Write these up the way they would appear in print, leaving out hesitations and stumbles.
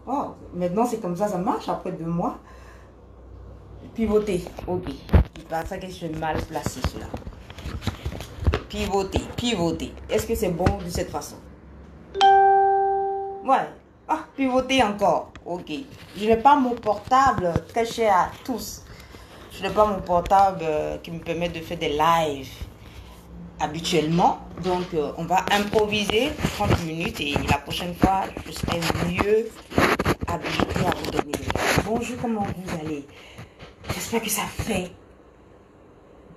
Oh, maintenant c'est comme ça marche après 2 mois. Pivoter, ok. C'est pas ça que je suis mal placé cela. Pivoter, pivoter. Est-ce que c'est bon de cette façon? Ouais. Ah, pivoter encore. Ok. Je n'ai pas mon portable très cher à tous. Je n'ai pas mon portable qui me permet de faire des lives habituellement. Donc, on va improviser 30 minutes et la prochaine fois, je serai mieux habilité à vous donner des lives. Bonjour, comment vous allez? J'espère que ça fait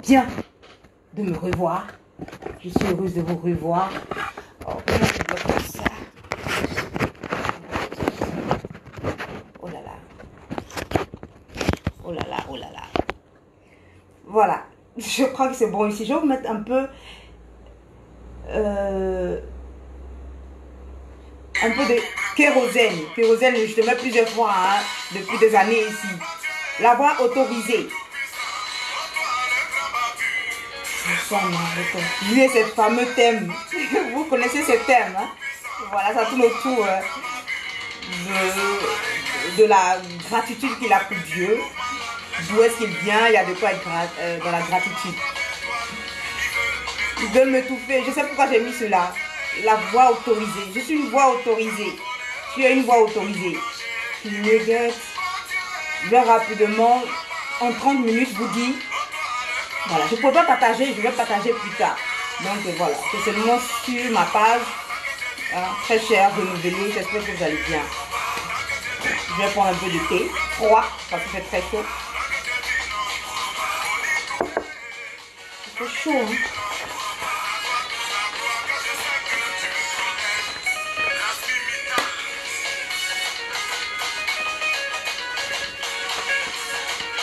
bien de me revoir. Je suis heureuse de vous revoir. Oh, comment je bloque ça? Oh là là. Oh là là, oh là là. Voilà. Je crois que c'est bon ici. Je vais vous mettre un peu... un peu de kérosène. Kérosène, je te mets plusieurs fois hein, depuis des années ici. La voix autorisée. Lui et ses fameux thèmes. Vous connaissez ces thèmes. Hein? Voilà, ça tourne autour de la gratitude qu'il a pour Dieu. D'où est-ce qu'il vient, il y a de quoi être dans la gratitude. Ils veulent m'étouffer. Je sais pourquoi j'ai mis cela. La voix autorisée. Je suis une voix autorisée. Tu es une voix autorisée. Nuggets. Je vais rapidement, en 30 minutes, vous dire. Voilà, je ne peux pas partager, je vais partager plus tard. Donc voilà, c'est seulement sur ma page. Hein, très cher, renouvelé. J'espère que vous allez bien. Je vais prendre un peu de thé froid parce que c'est très chaud. C'est chaud, hein?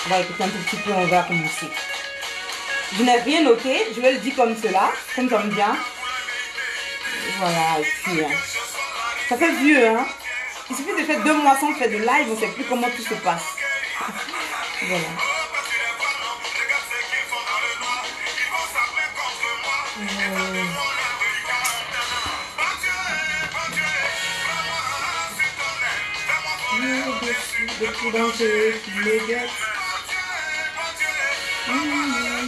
On va écouter un tout petit peu, on va commencer. Je n'ai rien noté, je vais le dire comme cela, comme ça me vient. Voilà, ici. Hein. Ça fait vieux, hein? Il suffit de faire 2 mois sans faire de live, on ne sait plus comment tout se passe. Voilà.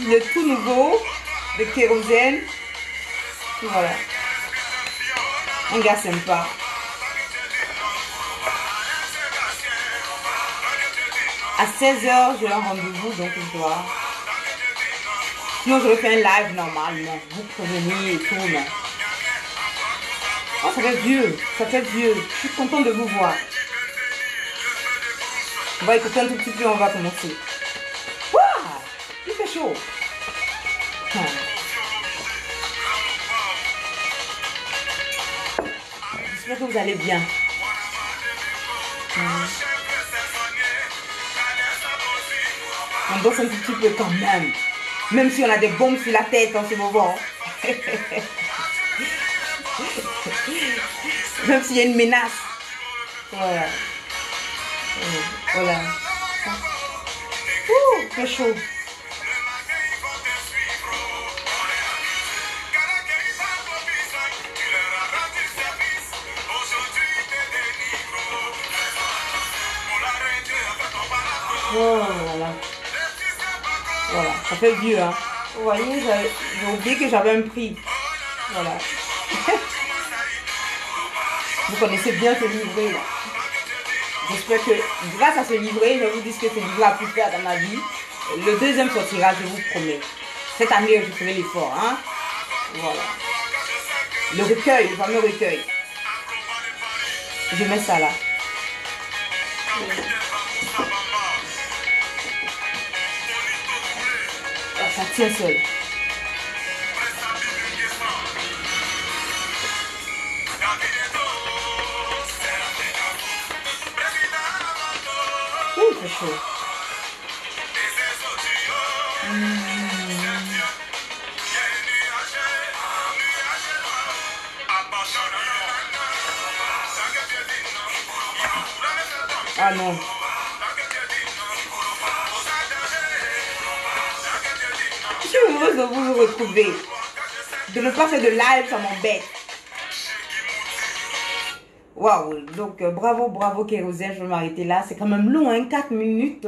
Le tout nouveau de kérosène. Voilà. Un gars sympa. À 16h, j'ai un rendez-vous, donc je dois. Sinon, je vais faire un live normalement. Vous prévenez et tout, mais. Oh, ça fait vieux. Ça fait vieux. Je suis contente de vous voir. On va écouter un tout petit peu, on va commencer. Waouh! Il fait chaud. J'espère que vous allez bien. On danse un tout petit peu quand même. Même si on a des bombes sur la tête en ce moment. Même s'il y a une menace. Voilà. Voilà. Ouh, c'est chaud. Oh, voilà. Voilà, ça fait vieux, hein. Vous voyez, j'ai oublié que j'avais un prix. Voilà. Vous connaissez bien ce livret, là. J'espère que grâce à ce livret, je vous dis que ce livret a pu faire dans ma vie. Le deuxième sortira, je vous promets. Cette année, je ferai l'effort, hein. Voilà. Le recueil, le fameux recueil. Je mets ça là. Ça tient seul. Ouh, c'est chaud. Ah non. Je suis heureuse de vous retrouver. De ne pas faire de live, ça m'embête. Waouh, donc bravo, bravo Kérosène, je vais m'arrêter là. C'est quand même long, hein, 4 minutes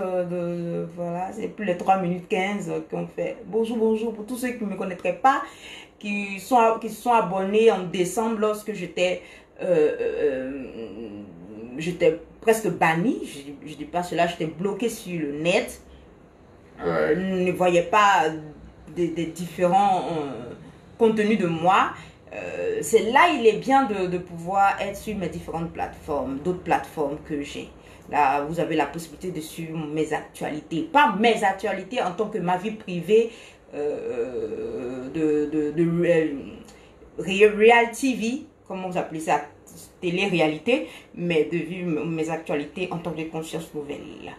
voilà, c'est plus les 3 minutes 15 qu'on fait. Bonjour, bonjour pour tous ceux qui ne me connaîtraient pas, qui se sont abonnés en décembre lorsque j'étais presque banni. Je dis pas cela, j'étais bloqué sur le net. Ne voyais pas des différents contenus de moi. C'est là il est bien de pouvoir être sur mes différentes plateformes, d'autres plateformes que j'ai. Là, vous avez la possibilité de suivre mes actualités. Pas mes actualités en tant que ma vie privée Real TV, comment vous appelez ça, télé-réalité, mais de vivre mes actualités en tant que conscience nouvelle.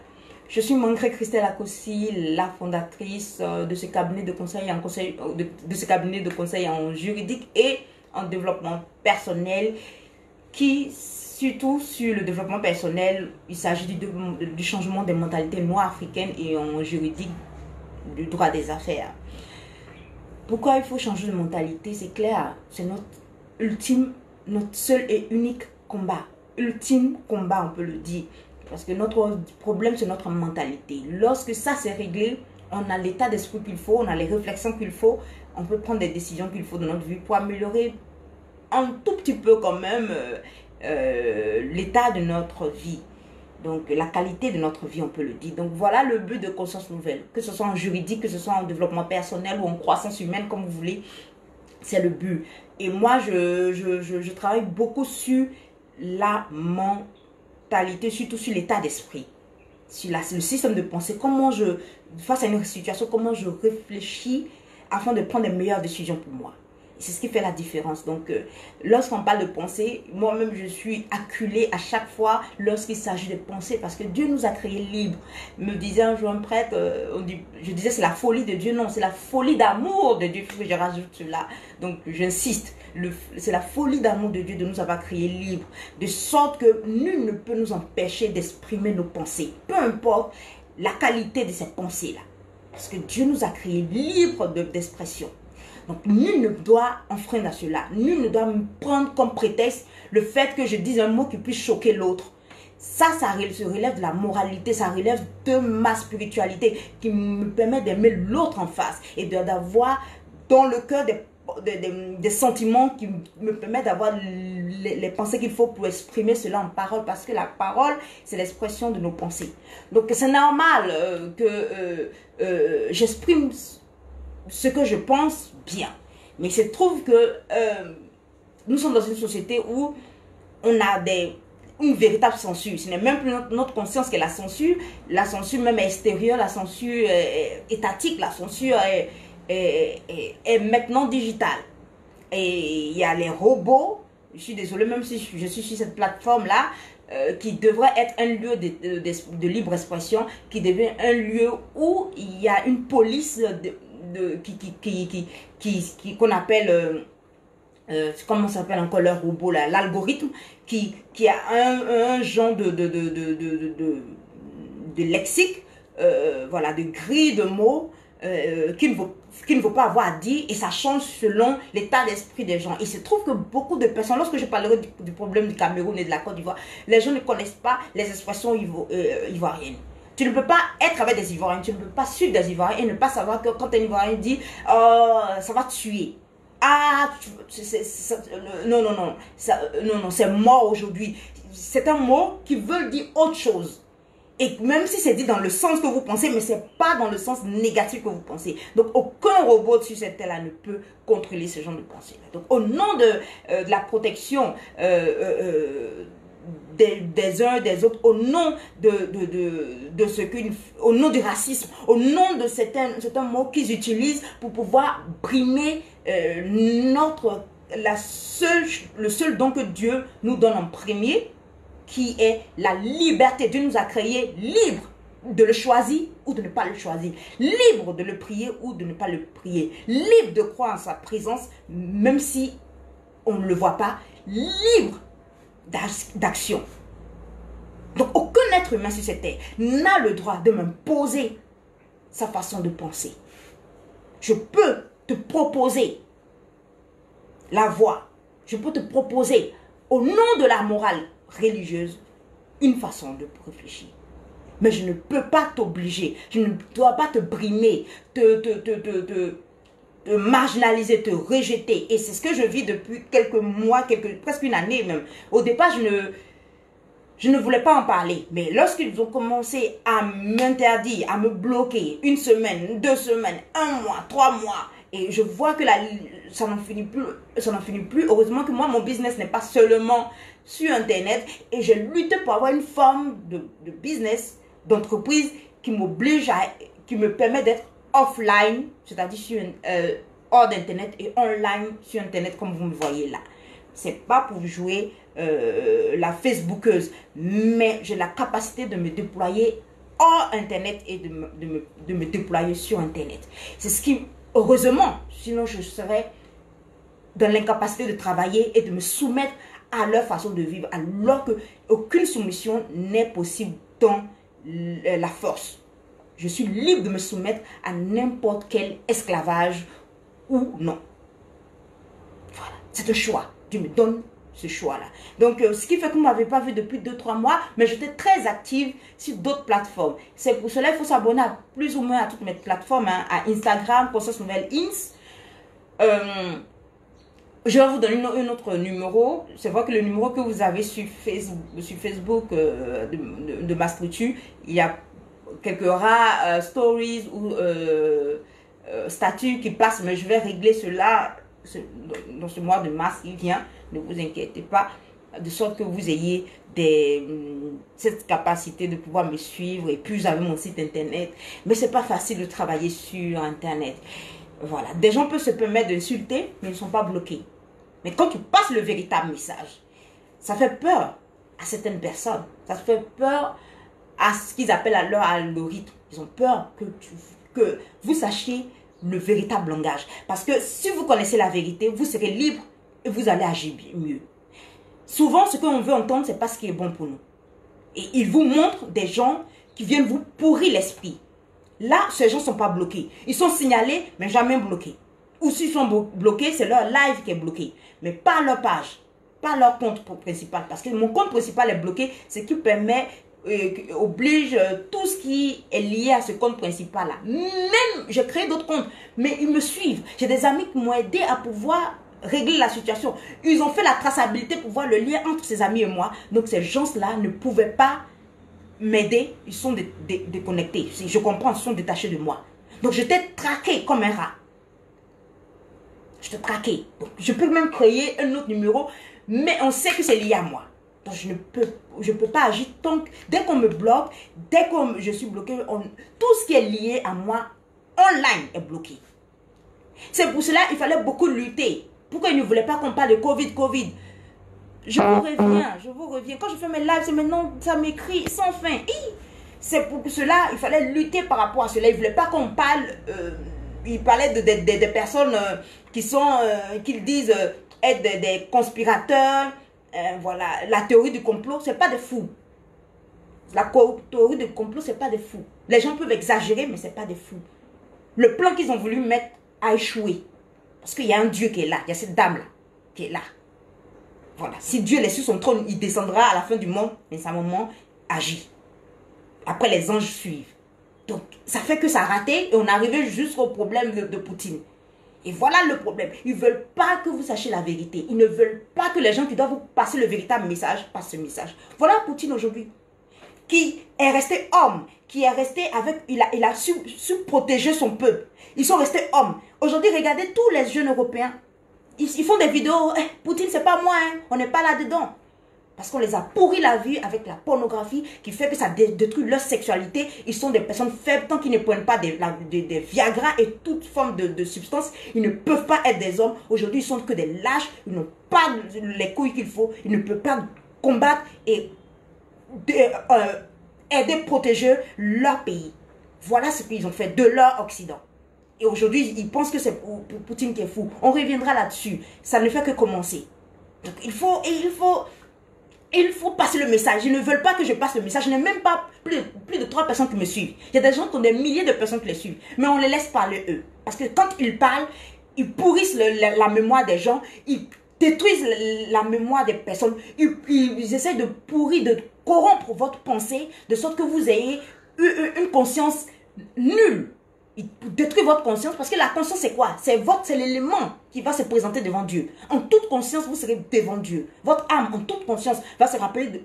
Je suis Mancré Christelle Akossi, la fondatrice de ce cabinet de conseil en juridique et en développement personnel, qui, surtout sur le développement personnel, il s'agit du changement des mentalités noires africaines et en juridique du droit des affaires. Pourquoi il faut changer de mentalité? C'est clair, c'est notre seul et unique combat. Ultime combat, on peut le dire. Parce que notre problème, c'est notre mentalité. Lorsque ça s'est réglé, on a l'état d'esprit qu'il faut, on a les réflexions qu'il faut, on peut prendre des décisions qu'il faut dans notre vie pour améliorer un tout petit peu quand même l'état de notre vie. Donc la qualité de notre vie, on peut le dire. Donc voilà le but de Conscience Nouvelle. Que ce soit en juridique, que ce soit en développement personnel ou en croissance humaine, comme vous voulez, c'est le but. Et moi, je travaille beaucoup sur la mentalité, surtout sur l'état d'esprit, sur le système de pensée, comment face à une situation, comment je réfléchis afin de prendre les meilleures décisions pour moi. C'est ce qui fait la différence. Donc, lorsqu'on parle de pensée, moi-même, je suis acculée à chaque fois lorsqu'il s'agit de penser, parce que Dieu nous a créés libres. Me disait un jour un prêtre, je disais c'est la folie de Dieu. Non, c'est la folie d'amour de Dieu. Il faut que je rajoute cela. Donc, j'insiste. C'est la folie d'amour de Dieu de nous avoir créés libres, de sorte que nul ne peut nous empêcher d'exprimer nos pensées, peu importe la qualité de cette pensée-là. Parce que Dieu nous a créés libres d'expression. Donc, nul ne doit enfreindre à cela. Nul ne doit me prendre comme prétexte le fait que je dise un mot qui puisse choquer l'autre. Ça se relève de la moralité, ça relève de ma spiritualité qui me permet d'aimer l'autre en face et d'avoir dans le cœur des sentiments qui me permettent d'avoir les pensées qu'il faut pour exprimer cela en parole, parce que la parole, c'est l'expression de nos pensées. Donc, c'est normal que j'exprime ce que je pense bien. Mais il se trouve que nous sommes dans une société où on a une véritable censure. Ce n'est même plus notre conscience qui est la censure. La censure même extérieure, la censure étatique, la censure est maintenant digitale. Et il y a les robots, je suis désolée, même si je suis sur cette plateforme-là, qui devrait être un lieu de libre expression, qui devient un lieu où il y a une police qu'on appelle, comment ça s'appelle encore le robot là, l'algorithme, qui a un genre de lexique, voilà, de grille de mots qu'il ne faut pas avoir à dire, et ça change selon l'état d'esprit des gens. Il se trouve que beaucoup de personnes, lorsque je parlerai du problème du Cameroun et de la Côte d'Ivoire, les gens ne connaissent pas les expressions ivoiriennes. Tu ne peux pas être avec des Ivoiriens, tu ne peux pas suivre des Ivoiriens et ne pas savoir que quand un Ivoirien dit ça va tuer. Ah, non, c'est mort aujourd'hui. C'est un mot qui veut dire autre chose. Et même si c'est dit dans le sens que vous pensez, mais ce n'est pas dans le sens négatif que vous pensez. Donc, aucun robot sur cette terre-là ne peut contrôler ce genre de pensée. Donc, au nom de la protection des uns des autres, au nom au nom du racisme, au nom de certains mots qu'ils utilisent pour pouvoir brimer le seul don que Dieu nous donne en premier, qui est la liberté. Dieu nous a créés libres de le choisir ou de ne pas le choisir, libre de le prier ou de ne pas le prier, libre de croire en sa présence même si on ne le voit pas, libre d'action. Donc aucun être humain sur cette terre n'a le droit de m'imposer sa façon de penser. Je peux te proposer la voie, je peux te proposer au nom de la morale religieuse une façon de réfléchir. Mais je ne peux pas t'obliger, je ne dois pas te brimer, te marginaliser, te rejeter. Et c'est ce que je vis depuis quelques mois, presque une année même. Au départ, je ne voulais pas en parler. Mais lorsqu'ils ont commencé à m'interdire, à me bloquer 1 semaine, 2 semaines, 1 mois, 3 mois, et je vois que ça n'en finit plus. Heureusement que moi, mon business n'est pas seulement sur Internet. Et je lutte pour avoir une forme de business, d'entreprise qui m'oblige qui me permet d'être offline, c'est-à-dire hors d'Internet et online sur Internet comme vous me voyez là. C'est pas pour jouer la Facebookeuse, mais j'ai la capacité de me déployer hors Internet et de me déployer sur Internet. C'est ce qui, heureusement, sinon je serais dans l'incapacité de travailler et de me soumettre à leur façon de vivre, alors qu'aucune soumission n'est possible dans la force. Je suis libre de me soumettre à n'importe quel esclavage ou non. Voilà, c'est un choix. Dieu me donne ce choix-là. Donc, ce qui fait que vous ne m'avez pas vu depuis 2-3 mois, mais j'étais très active sur d'autres plateformes. C'est pour cela qu'il faut s'abonner plus ou moins à toutes mes plateformes, hein, à Instagram, Conscience Nouvelle Ins. Je vais vous donner un autre numéro. C'est vrai que le numéro que vous avez sur Facebook de ma structure, il y a quelques rares stories ou statuts qui passent, mais je vais régler cela dans ce mois de mars qui vient. Ne vous inquiétez pas, de sorte que vous ayez cette capacité de pouvoir me suivre. Et puis, j'avais mon site internet. Mais c'est pas facile de travailler sur internet. Voilà. Des gens peuvent se permettre d'insulter, mais ils ne sont pas bloqués. Mais quand tu passes le véritable message, ça fait peur à certaines personnes. Ça fait peur à ce qu'ils appellent à leur algorithme. Ils ont peur que vous sachiez le véritable langage. Parce que si vous connaissez la vérité, vous serez libre et vous allez agir mieux. Souvent, ce qu'on veut entendre, ce n'est pas ce qui est bon pour nous. Et ils vous montrent des gens qui viennent vous pourrir l'esprit. Là, ces gens ne sont pas bloqués. Ils sont signalés, mais jamais bloqués. Ou s'ils sont bloqués, c'est leur live qui est bloqué. Mais pas leur page, pas leur compte principal. Parce que mon compte principal est bloqué, ce qui permet, oblige tout ce qui est lié à ce compte principal-là. Même, j'ai créé d'autres comptes, mais ils me suivent. J'ai des amis qui m'ont aidé à pouvoir régler la situation. Ils ont fait la traçabilité pour voir le lien entre ces amis et moi. Donc ces gens-là ne pouvaient pas m'aider. Ils sont déconnectés. Je comprends, ils sont détachés de moi. Donc j'étais traqué comme un rat. Je te traquais. Donc, je peux même créer un autre numéro, mais on sait que c'est lié à moi. Donc, je ne peux pas agir tant que, dès qu'on me bloque, dès que je suis bloqué, tout ce qui est lié à moi, online, est bloqué. C'est pour cela qu'il fallait beaucoup lutter. Pourquoi ils ne voulaient pas qu'on parle de Covid. Je vous reviens. Quand je fais mes lives, c'est maintenant, ça m'écrit sans fin. C'est pour cela qu'il fallait lutter par rapport à cela. Ils ne voulaient pas qu'on parle... il parlait de personnes qu'ils disent être des conspirateurs. Voilà, la théorie du complot, c'est pas des fous. La théorie du complot, c'est pas des fous. Les gens peuvent exagérer, mais c'est pas des fous. Le plan qu'ils ont voulu mettre a échoué. Parce qu'il y a un Dieu qui est là. Il y a cette dame-là qui est là. Voilà. Si Dieu est sur son trône, il descendra à la fin du monde, mais sa maman agit. Après, les anges suivent. Donc, ça fait que ça a raté et on est arrivé jusqu'au problème de Poutine. Et voilà le problème. Ils ne veulent pas que vous sachiez la vérité. Ils ne veulent pas que les gens qui doivent vous passer le véritable message passent ce message. Voilà Poutine aujourd'hui. Qui est resté homme. Qui est resté avec... Il a su protéger son peuple. Ils sont restés hommes. Aujourd'hui, regardez tous les jeunes européens. Ils font des vidéos. Poutine, c'est pas moi. Hein. On n'est pas là-dedans. Parce qu'on les a pourri la vie avec la pornographie qui fait que ça détruit leur sexualité. Ils sont des personnes faibles. Tant qu'ils ne prennent pas des Viagra et toute forme de substance, ils ne peuvent pas être des hommes. Aujourd'hui, ils sont que des lâches. Ils n'ont pas les couilles qu'il faut. Ils ne peuvent pas combattre et aider, protéger leur pays. Voilà ce qu'ils ont fait de leur Occident. Et aujourd'hui, ils pensent que c'est Poutine qui est fou. On reviendra là-dessus. Ça ne fait que commencer. Donc, il faut passer le message. Ils ne veulent pas que je passe le message. Je n'ai même pas plus de 3 personnes qui me suivent. Il y a des gens qui ont des milliers de personnes qui les suivent. Mais on les laisse parler eux. Parce que quand ils parlent, ils pourrissent la mémoire des gens. Ils détruisent la mémoire des personnes. Ils essaient de pourrir, de corrompre votre pensée, de sorte que vous ayez une conscience nulle. Ils détruisent votre conscience parce que la conscience c'est quoi? C'est l'élément qui va se présenter devant Dieu. En toute conscience, vous serez devant Dieu. Votre âme, en toute conscience, va se rappeler de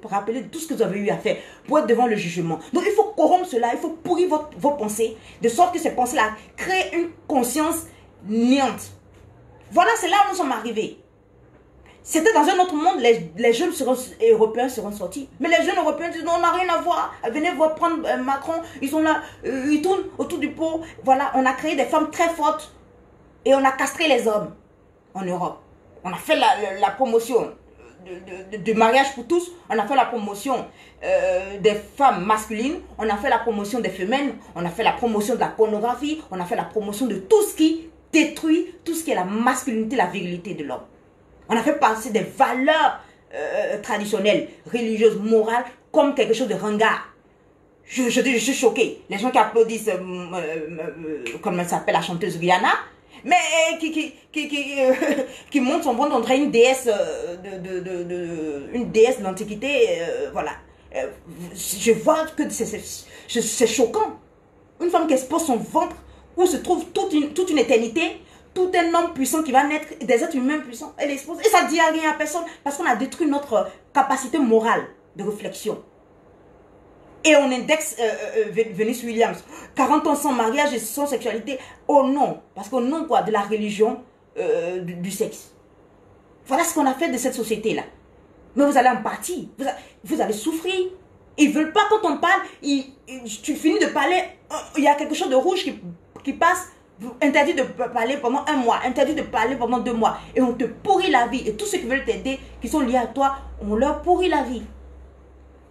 tout ce que vous avez eu à faire pour être devant le jugement. Donc il faut corrompre cela, il faut pourrir vos pensées, de sorte que ces pensées-là créent une conscience néante. Voilà, c'est là où nous sommes arrivés. C'était dans un autre monde, les jeunes européens seront sortis. Mais les jeunes européens disent non, on n'a rien à voir. Venez voir prendre Macron, ils sont là, ils tournent autour du pot. Voilà, on a créé des femmes très fortes et on a castré les hommes en Europe. On a fait la promotion du mariage pour tous, on a fait la promotion des femmes masculines, on a fait la promotion des femelles, on a fait la promotion de la pornographie, on a fait la promotion de tout ce qui détruit, tout ce qui est la masculinité, la virilité de l'homme. On a fait passer des valeurs traditionnelles, religieuses, morales, comme quelque chose de ringard. Je suis choquée. Les gens qui applaudissent, comme elle s'appelle, la chanteuse Rihanna, mais qui monte son ventre, on dirait une déesse une déesse de l'Antiquité, voilà. Je vois que c'est choquant. Une femme qui expose son ventre, où se trouve toute une éternité, tout un homme puissant qui va naître, des êtres humains puissants, elle expose. Et ça ne dit rien à personne, parce qu'on a détruit notre capacité morale de réflexion. Et on indexe Venus Williams, 40 ans sans mariage et sans sexualité, au nom, parce qu'au nom quoi, de la religion du sexe. Voilà ce qu'on a fait de cette société-là. Mais vous allez en partie, vous allez souffrir. Ils ne veulent pas quand on parle, tu finis de parler, il y a quelque chose de rouge qui passe, interdit de parler pendant 1 mois, interdit de parler pendant 2 mois. Et on te pourrit la vie. Et tous ceux qui veulent t'aider, qui sont liés à toi, on leur pourrit la vie.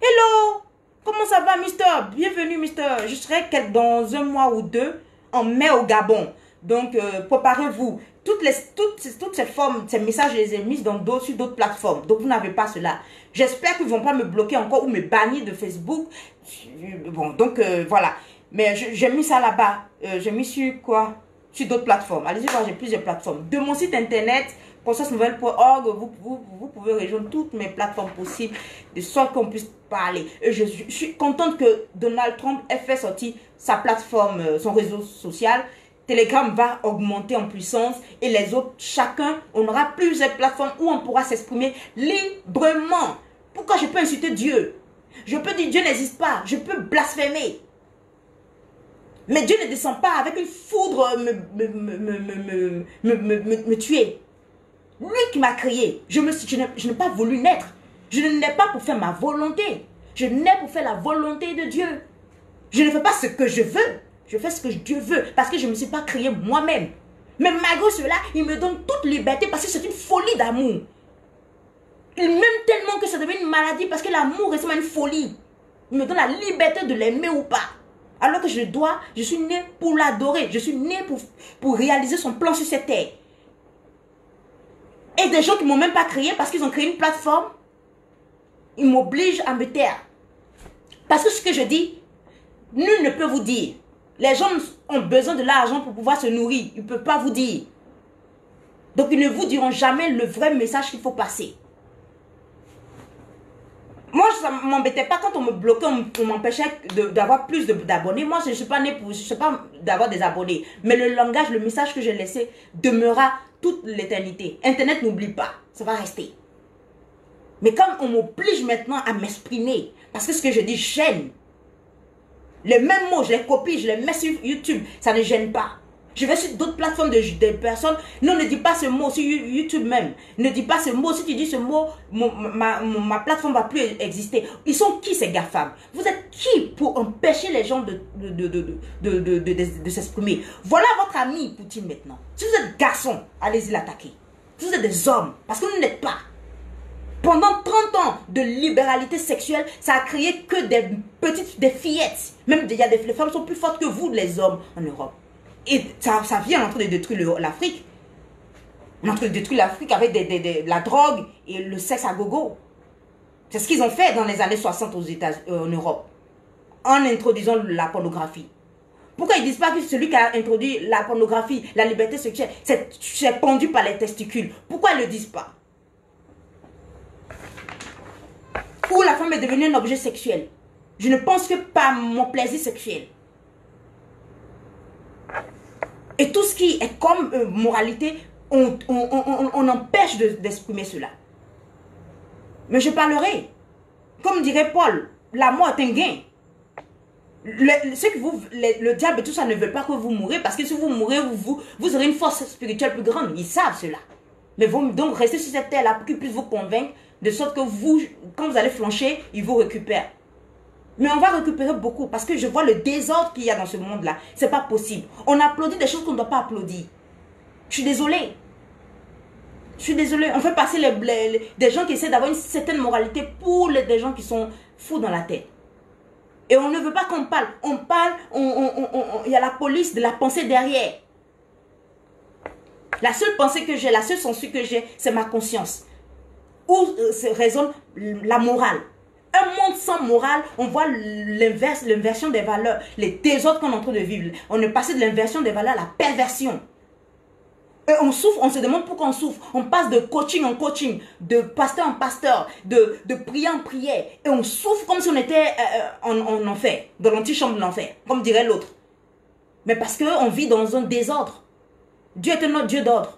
Hello! Comment ça va, Mister? Bienvenue, Mister. Je serai dans 1 mois ou 2 en mai au Gabon. Donc, préparez-vous. Toutes ces formes, ces messages, je les ai mis sur d'autres plateformes. Donc, vous n'avez pas cela. J'espère qu'ils ne vont pas me bloquer encore ou me bannir de Facebook. Bon, donc, voilà. Mais j'ai mis ça là-bas. J'ai mis sur quoi? Sur d'autres plateformes. Allez-y voir, j'ai plusieurs plateformes. De mon site internet, consciencenouvelle.org, vous pouvez rejoindre toutes mes plateformes possibles, de sorte qu'on puisse parler. Et je suis contente que Donald Trump ait fait sortir sa plateforme, son réseau social. Telegram va augmenter en puissance et les autres, chacun, on aura plusieurs plateformes où on pourra s'exprimer librement. Pourquoi je peux insulter Dieu? Je peux dire Dieu n'existe pas. Je peux blasphémer. Mais Dieu ne descend pas avec une foudre me tuer. Lui qui m'a créé, je n'ai pas voulu naître. Je ne nais pas pour faire ma volonté. Je nais pour faire la volonté de Dieu. Je ne fais pas ce que je veux. Je fais ce que Dieu veut parce que je ne me suis pas créé moi-même. Mais malgré cela, il me donne toute liberté parce que c'est une folie d'amour. Il m'aime tellement que ça devient une maladie parce que l'amour ressemble à une folie. Il me donne la liberté de l'aimer ou pas. Alors que je suis né pour l'adorer. Je suis né pour réaliser son plan sur cette terre. Et des gens qui ne m'ont même pas créé parce qu'ils ont créé une plateforme, ils m'obligent à me taire. Parce que ce que je dis, nul ne peut vous dire. Les gens ont besoin de l'argent pour pouvoir se nourrir. Ils ne peuvent pas vous dire. Donc ils ne vous diront jamais le vrai message qu'il faut passer. Moi, ça ne m'embêtait pas quand on me bloquait, on m'empêchait d'avoir plus d'abonnés. Moi, je ne suis pas née pour, je ne sais pas d'avoir des abonnés. Mais le langage, le message que j'ai laissé demeurera toute l'éternité. Internet n'oublie pas, ça va rester. Mais comme on m'oblige maintenant à m'exprimer, parce que ce que je dis gêne. Les mêmes mots, je les copie, je les mets sur YouTube, ça ne gêne pas. Je vais sur d'autres plateformes de personnes. Non, ne dis pas ce mot sur YouTube même. Ne dis pas ce mot. Si tu dis ce mot, ma plateforme ne va plus exister. Ils sont qui ces GAFAM? Vous êtes qui pour empêcher les gens de s'exprimer? Voilà votre ami Poutine maintenant. Si vous êtes garçon, allez-y l'attaquer. Si vous êtes des hommes, parce que vous n'êtes pas. Pendant 30 ans de libéralité sexuelle, ça a créé que des fillettes. Même les femmes sont plus fortes que vous, les hommes, en Europe. Et ça vient en train de détruire l'Afrique. On est en train de détruire l'Afrique avec la drogue et le sexe à gogo. C'est ce qu'ils ont fait dans les années 60 en Europe. En introduisant la pornographie. Pourquoi ils ne disent pas que celui qui a introduit la pornographie, la liberté sexuelle, c'est pendu par les testicules? Pourquoi ils ne le disent pas? Où la femme est devenue un objet sexuel. Je ne pense que par mon plaisir sexuel. Et tout ce qui est comme moralité, on empêche d'exprimer cela. Mais je parlerai. Comme dirait Paul, la mort est un gain. Le diable et tout ça ne veut pas que vous mourrez, parce que si vous mourrez, vous aurez une force spirituelle plus grande. Ils savent cela. Mais vous donc restez sur cette terre-là pour qu'ils puissent vous convaincre, de sorte que vous, quand vous allez flancher, ils vous récupèrent. Mais on va récupérer beaucoup, parce que je vois le désordre qu'il y a dans ce monde-là. C'est pas possible. On applaudit des choses qu'on ne doit pas applaudir. Je suis désolée. Je suis désolée. On fait passer des gens qui essaient d'avoir une certaine moralité pour des gens qui sont fous dans la tête. Et on ne veut pas qu'on parle. On parle, il y a la police de la pensée derrière. La seule pensée que j'ai, la seule censure que j'ai, c'est ma conscience. Où résonne la morale. Un monde sans morale, on voit l'inversion des valeurs, les désordres qu'on est en train de vivre. On est passé de l'inversion des valeurs à la perversion. Et on souffre, on se demande pourquoi on souffre. On passe de coaching en coaching, de pasteur en pasteur, de prière en prière. Et on souffre comme si on était en enfer, dans l'antichambre de l'enfer, comme dirait l'autre. Mais parce qu'on vit dans un désordre. Dieu est un autre Dieu d'ordre.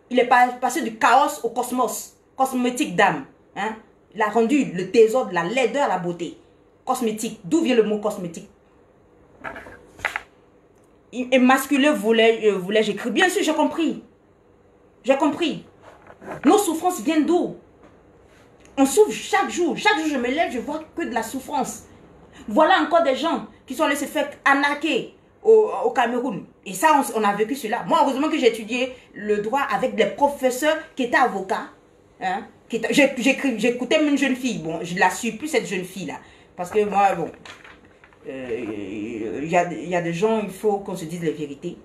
Il est passé du chaos au cosmos, cosmétique d'âme. Hein? Il a rendu le désordre, la laideur à la beauté. Cosmétique. D'où vient le mot cosmétique? Émasculé voulais-je écrire. Bien sûr, j'ai compris. J'ai compris. Nos souffrances viennent d'où? On souffre chaque jour. Chaque jour, je me lève, je vois que de la souffrance. Voilà encore des gens qui sont allés se faire arnaquer au Cameroun. Et ça, on a vécu cela. Moi, heureusement que j'ai étudié le droit avec des professeurs qui étaient avocats. Hein? J'écoutais une jeune fille. Bon, je ne la suis plus, cette jeune fille-là. Parce que moi, bon... Il y a des gens, il faut qu'on se dise les vérités.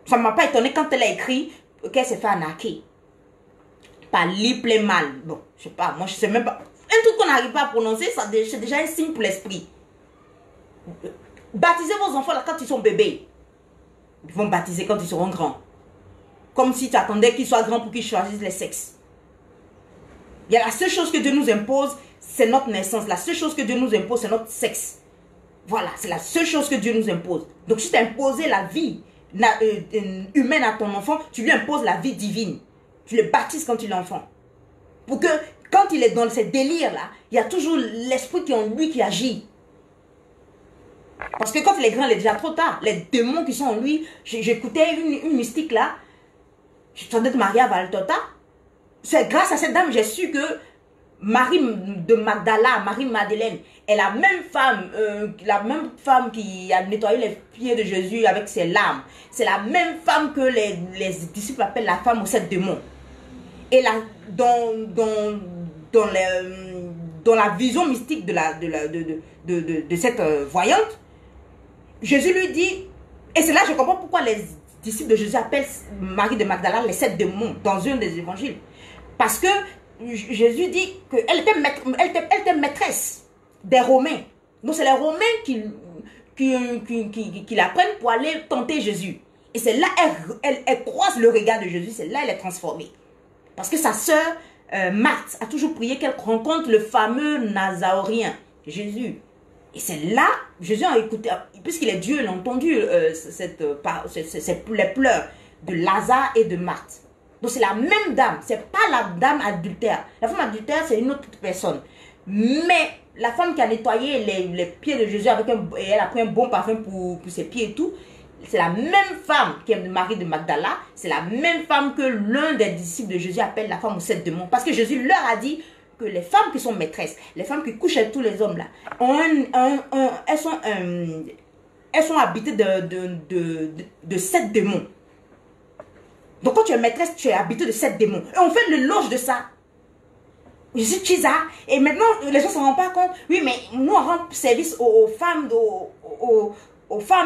Ça ne m'a pas étonné quand elle a écrit qu'elle s'est fait arnaquer par mal. Bon, je sais pas, moi je sais même pas. Un truc qu'on n'arrive pas à prononcer, c'est déjà un signe pour l'esprit. Baptisez vos enfants là quand ils sont bébés. Ils vont baptiser quand ils seront grands. Comme si tu attendais qu'ils soient grands pour qu'ils choisissent les sexes. Il y a la seule chose que Dieu nous impose, c'est notre naissance. La seule chose que Dieu nous impose, c'est notre sexe. Voilà, c'est la seule chose que Dieu nous impose. Donc, si tu as imposé la vie humaine à ton enfant, tu lui imposes la vie divine. Tu le baptises quand il est enfant. Pour que, quand il est dans ces délires-là, il y a toujours l'esprit qui est en lui qui agit. Parce que quand il est grand, il est déjà trop tard. Les démons qui sont en lui, j'écoutais une mystique là, je suis en train de marier à Valtota. C'est grâce à cette dame, j'ai su que Marie de Magdala, Marie-Madeleine, est la même femme qui a nettoyé les pieds de Jésus avec ses larmes. C'est la même femme que les disciples appellent la femme aux 7 démons. Et là, dans la vision mystique de cette voyante, Jésus lui dit, et c'est là que je comprends pourquoi les disciples de Jésus appellent Marie de Magdala les 7 démons dans un des évangiles. Parce que Jésus dit qu'elle était maîtresse des Romains. Donc c'est les Romains qui la prennent pour aller tenter Jésus. Et c'est là elle croise le regard de Jésus. C'est là elle est transformée. Parce que sa sœur Marthe a toujours prié qu'elle rencontre le fameux Nazaréen, Jésus. Et c'est là, Jésus a écouté, puisqu'il est Dieu, il a entendu les pleurs de Lazare et de Marthe. Donc c'est la même dame, c'est pas la dame adultère. La femme adultère, c'est une autre personne. Mais la femme qui a nettoyé les pieds de Jésus et elle a pris un bon parfum pour ses pieds et tout, c'est la même femme qui est Marie de Magdala, c'est la même femme que l'un des disciples de Jésus appelle la femme aux 7 démons. Parce que Jésus leur a dit que les femmes qui sont maîtresses, les femmes qui couchent avec tous les hommes là, elles sont habitées de 7 démons. Donc quand tu es maîtresse, tu es habité de 7 démons. Et on fait l'éloge de ça. Je suis Chiza. Et maintenant, les gens ne s'en rendent pas compte. Oui, mais nous, on rend service aux femmes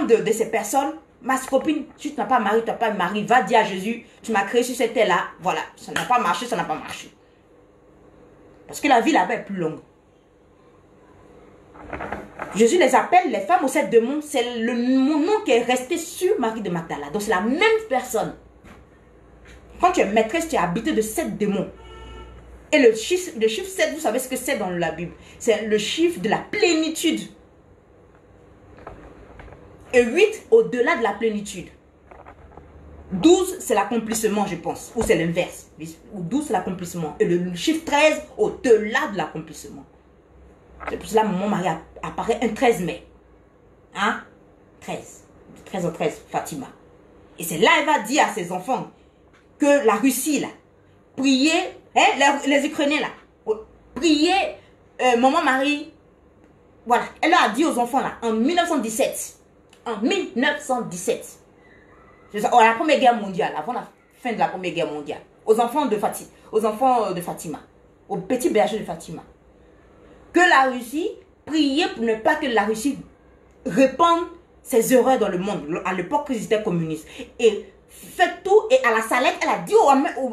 de ces personnes. Ma copine, si tu n'as pas mari, tu n'as pas mari, va dire à Jésus, tu m'as créé sur cette terre-là. Voilà, ça n'a pas marché, ça n'a pas marché. Parce que la vie là-bas est plus longue. Jésus les appelle les femmes aux 7 démons. C'est mon nom qui est resté sur Marie de Magdala. Donc c'est la même personne. Quand tu es maîtresse, tu es habité de 7 démons. Et le chiffre 7, vous savez ce que c'est dans la Bible? C'est le chiffre de la plénitude. Et 8, au-delà de la plénitude. 12, c'est l'accomplissement, je pense. Ou c'est l'inverse. Ou 12, c'est l'accomplissement. Et le chiffre 13, au-delà de l'accomplissement. C'est pour cela que mon mari apparaît un 13 mai. Hein? 13. 13 au 13, Fatima. Et c'est là elle va dire à ses enfants que la Russie, là, priez, hein, les Ukrainiens, là, priez, maman Marie, voilà. Elle leur a dit aux enfants, là, en 1917. En 1917. La Première Guerre mondiale, avant la fin de la Première Guerre mondiale, aux enfants de Fatima, au petit berger de Fatima, que la Russie priait pour ne pas que la Russie répande ses erreurs dans le monde, à l'époque qu'ils étaient communistes. Et fait tout, et à la salette, elle a dit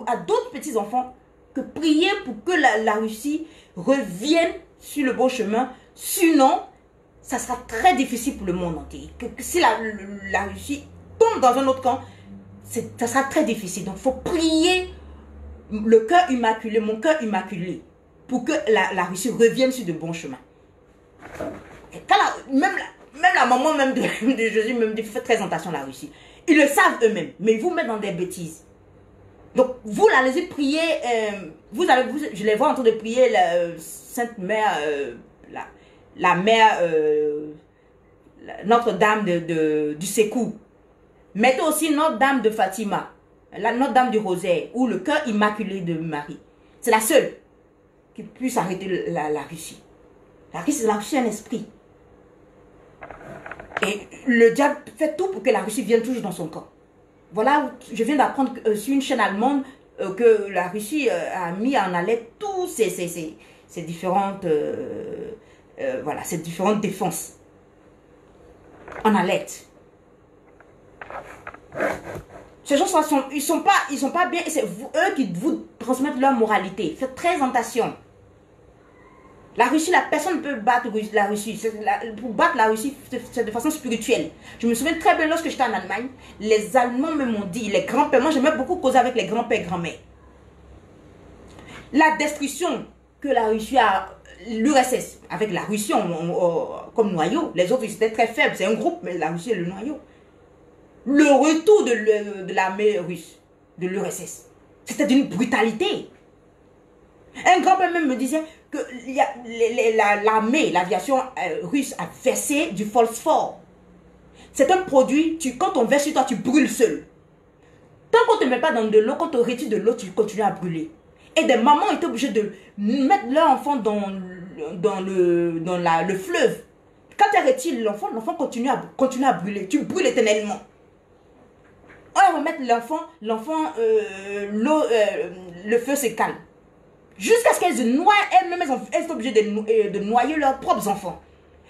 à d'autres petits-enfants que prier pour que la Russie revienne sur le bon chemin, sinon, ça sera très difficile pour le monde entier. Que si la Russie tombe dans un autre camp, ça sera très difficile. Donc, il faut prier le cœur immaculé, mon cœur immaculé, pour que la Russie revienne sur de bons chemins. Même la maman même de Jésus même dit, faites très attention à la Russie. Ils le savent eux-mêmes, mais ils vous mettent dans des bêtises. Donc, vous, là, allez-y prier, je les vois en train de prier la Sainte Mère, la Mère, Notre-Dame du Secours. Mettez aussi Notre-Dame de Fatima, Notre-Dame du Rosaire, ou le cœur immaculé de Marie. C'est la seule qui puisse arrêter la Russie. La Russie est un esprit. Et le diable fait tout pour que la Russie vienne toujours dans son camp. Voilà, je viens d'apprendre sur une chaîne allemande que la Russie a mis en alerte tous ces différentes, voilà, ces différentes défenses. En alerte. Ces gens, ils sont pas bien, et c'est eux qui vous transmettent leur moralité. Faites très attention. La Russie, personne ne peut battre la Russie. Pour battre la Russie, c'est de façon spirituelle. Je me souviens très bien lorsque j'étais en Allemagne, les Allemands me m'ont dit, les grands-pères, moi j'aimais beaucoup causer avec les grands-pères et grand-mères. La destruction que la Russie a, l'URSS, avec la Russie comme noyau, les autres ils étaient très faibles, c'est un groupe, mais la Russie est le noyau. Le retour de l'armée russe, de l'URSS, c'était d'une brutalité. Un grand-père même me disait que l'armée, l'aviation russe a versé du phosphore. C'est un produit, quand on verse sur toi, tu brûles seul. Tant qu'on ne te met pas dans de l'eau, quand on retire de l'eau, tu continues à brûler. Et des mamans étaient obligées de mettre leur enfant dans le fleuve. Quand tu retires l'enfant continue à brûler. Tu brûles éternellement. On va mettre l'enfant, le feu se calme. Jusqu'à ce qu'elles se noient elles-mêmes, elles sont obligées de noyer leurs propres enfants.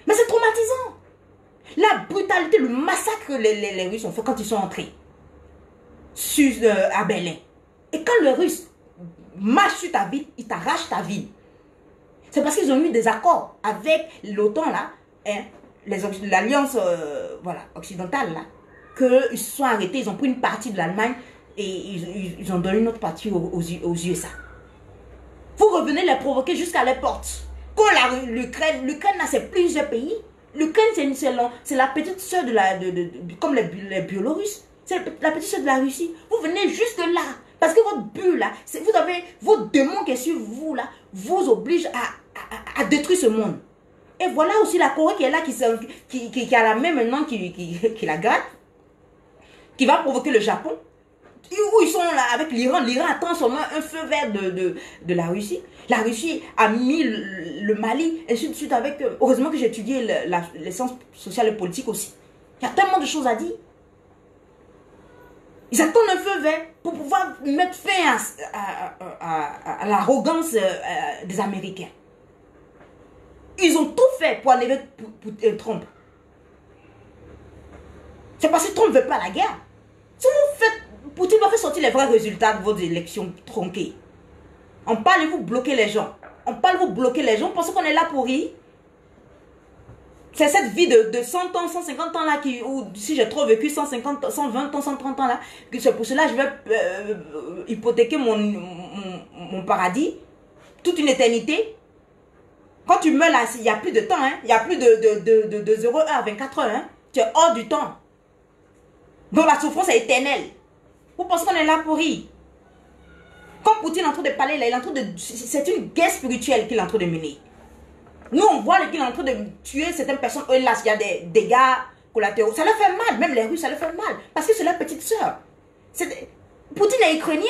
Mais c'est traumatisant. La brutalité, le massacre que les Russes ont fait quand ils sont entrés à Berlin. Et quand les Russes marchent sur ta ville, ils t'arrachent ta ville. C'est parce qu'ils ont eu des accords avec l'OTAN, là, hein, l'alliance voilà, occidentale, là, qu'ils se sont arrêtés, ils ont pris une partie de l'Allemagne et ils ont donné une autre partie aux USA. Vous revenez les provoquer jusqu'à les portes. Quand l'Ukraine, là, c'est plusieurs pays. L'Ukraine, c'est la petite soeur comme les Biélorusses. C'est la petite soeur de la Russie. Vous venez juste là. Parce que votre but, là, vous avez vos démons qui est sur vous, là, vous oblige à détruire ce monde. Et voilà aussi la Corée qui est là, qui a la main maintenant, qui la gratte, qui va provoquer le Japon. Où ils sont là avec l'Iran. L'Iran attend seulement un feu vert de la Russie. La Russie a mis le Mali, et ainsi de suite avec... heureusement que j'ai étudié les sciences sociales et politiques aussi. Il y a tellement de choses à dire. Ils attendent un feu vert pour pouvoir mettre fin à l'arrogance des Américains. Ils ont tout fait pour enlever Trump. C'est parce que Trump ne veut pas la guerre. Si vous faites... Poutine va faire sortir les vrais résultats de vos élections tronquées. On parle de vous bloquer les gens. On parle de vous bloquer les gens. Vous pensez qu'on est là pour rire? C'est cette vie de 100 ans, 150 ans là, ou si j'ai trop vécu 150, 120 ans, 130 ans là, que c'est pour cela que je vais hypothéquer mon paradis toute une éternité. Quand tu meurs là, il n'y a plus de temps, hein. Il n'y a plus de 0 heure à 24 heures, hein. Tu es hors du temps. Donc la souffrance est éternelle. Vous pensez qu'on est là pour rire? Quand Poutine est en train de parler, là, il est en train de... C'est une guerre spirituelle qu'il est en train de mener. Nous, on voit qu'il est en train de tuer certaines personnes. Eux, là, il y a des dégâts collatéraux. Ça leur fait mal. Même les Russes, ça leur fait mal. Parce que c'est leur petite sœur. Poutine est ukrainien.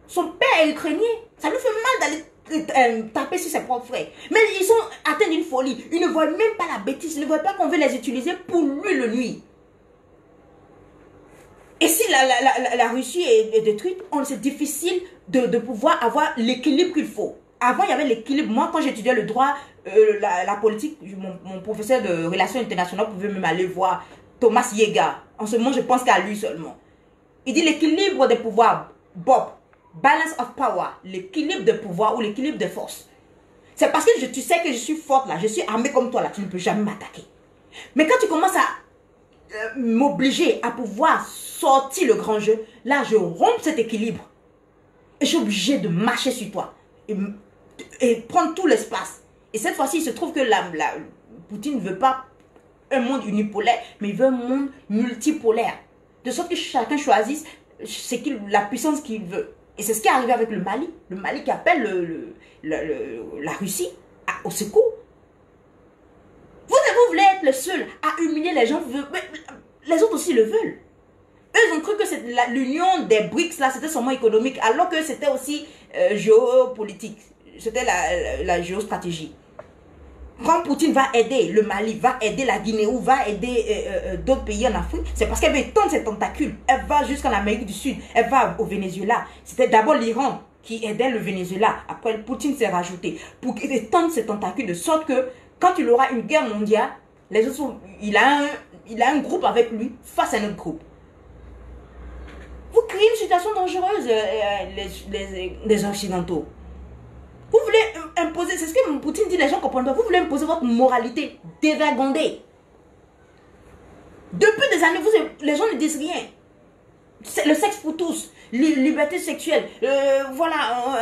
Son père est ukrainien. Ça lui fait mal d'aller taper sur ses propres frères. Mais ils sont atteints d'une folie. Ils ne voient même pas la bêtise. Ils ne voient pas qu'on veut les utiliser pour lui le nuit. Et si la Russie est détruite, c'est difficile de pouvoir avoir l'équilibre qu'il faut. Avant, il y avait l'équilibre. Moi, quand j'étudiais le droit, la politique, mon professeur de relations internationales pouvait même aller voir Thomas Yeager. En ce moment, je pense qu'à lui seulement. Il dit l'équilibre des pouvoirs. Bob, balance of power. L'équilibre de pouvoir ou l'équilibre de force. C'est parce que tu sais que je suis forte là. Je suis armée comme toi là. Tu ne peux jamais m'attaquer. Mais quand tu commences à m'obliger à pouvoir sortir le grand jeu, là, je romps cet équilibre. Et je suis obligé de marcher sur toi. Et prendre tout l'espace. Et cette fois-ci, il se trouve que Poutine ne veut pas un monde unipolaire, mais il veut un monde multipolaire. De sorte que chacun choisisse la puissance qu'il veut. Et c'est ce qui est arrivé avec le Mali. Le Mali qui appelle la Russie au secours. Vous voulez être le seul à humilier les gens. Les autres aussi le veulent. Eux, ils ont cru que l'union des BRICS, là, c'était seulement économique, alors que c'était aussi géopolitique. C'était la géostratégie. Quand Poutine va aider le Mali, va aider la Guinée ou va aider d'autres pays en Afrique, c'est parce qu'elle veut étendre ses tentacules. Elle va jusqu'en Amérique du Sud, elle va au Venezuela. C'était d'abord l'Iran qui aidait le Venezuela. Après, Poutine s'est rajouté pour étendre ses tentacules de sorte que quand il aura une guerre mondiale, les autres, il a un groupe avec lui face à un autre groupe. Vous créez une situation dangereuse, les Occidentaux. Vous voulez imposer, c'est ce que Poutine dit, les gens comprennent pas. Vous voulez imposer votre moralité dévergondée. Depuis des années, les gens ne disent rien. Le sexe pour tous, liberté sexuelle, voilà,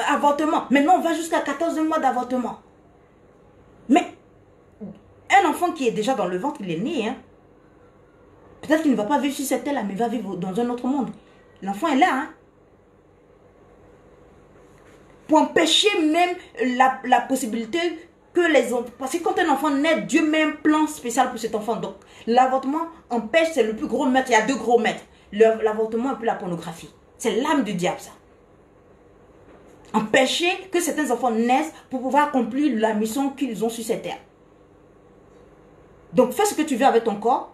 avortement. Maintenant, on va jusqu'à 14 mois d'avortement. Mais un enfant qui est déjà dans le ventre, il est né. Hein. Peut-être qu'il ne va pas vivre sur cette terre-là, mais il va vivre dans un autre monde. L'enfant est là. Hein. Pour empêcher même la possibilité que les enfants... Parce que quand un enfant naît, Dieu met un plan spécial pour cet enfant. Donc, l'avortement empêche, c'est le plus gros maître. Il y a deux gros maîtres. L'avortement et puis la pornographie. C'est l'âme du diable, ça. Empêcher que certains enfants naissent pour pouvoir accomplir la mission qu'ils ont sur cette terre. Donc, fais ce que tu veux avec ton corps.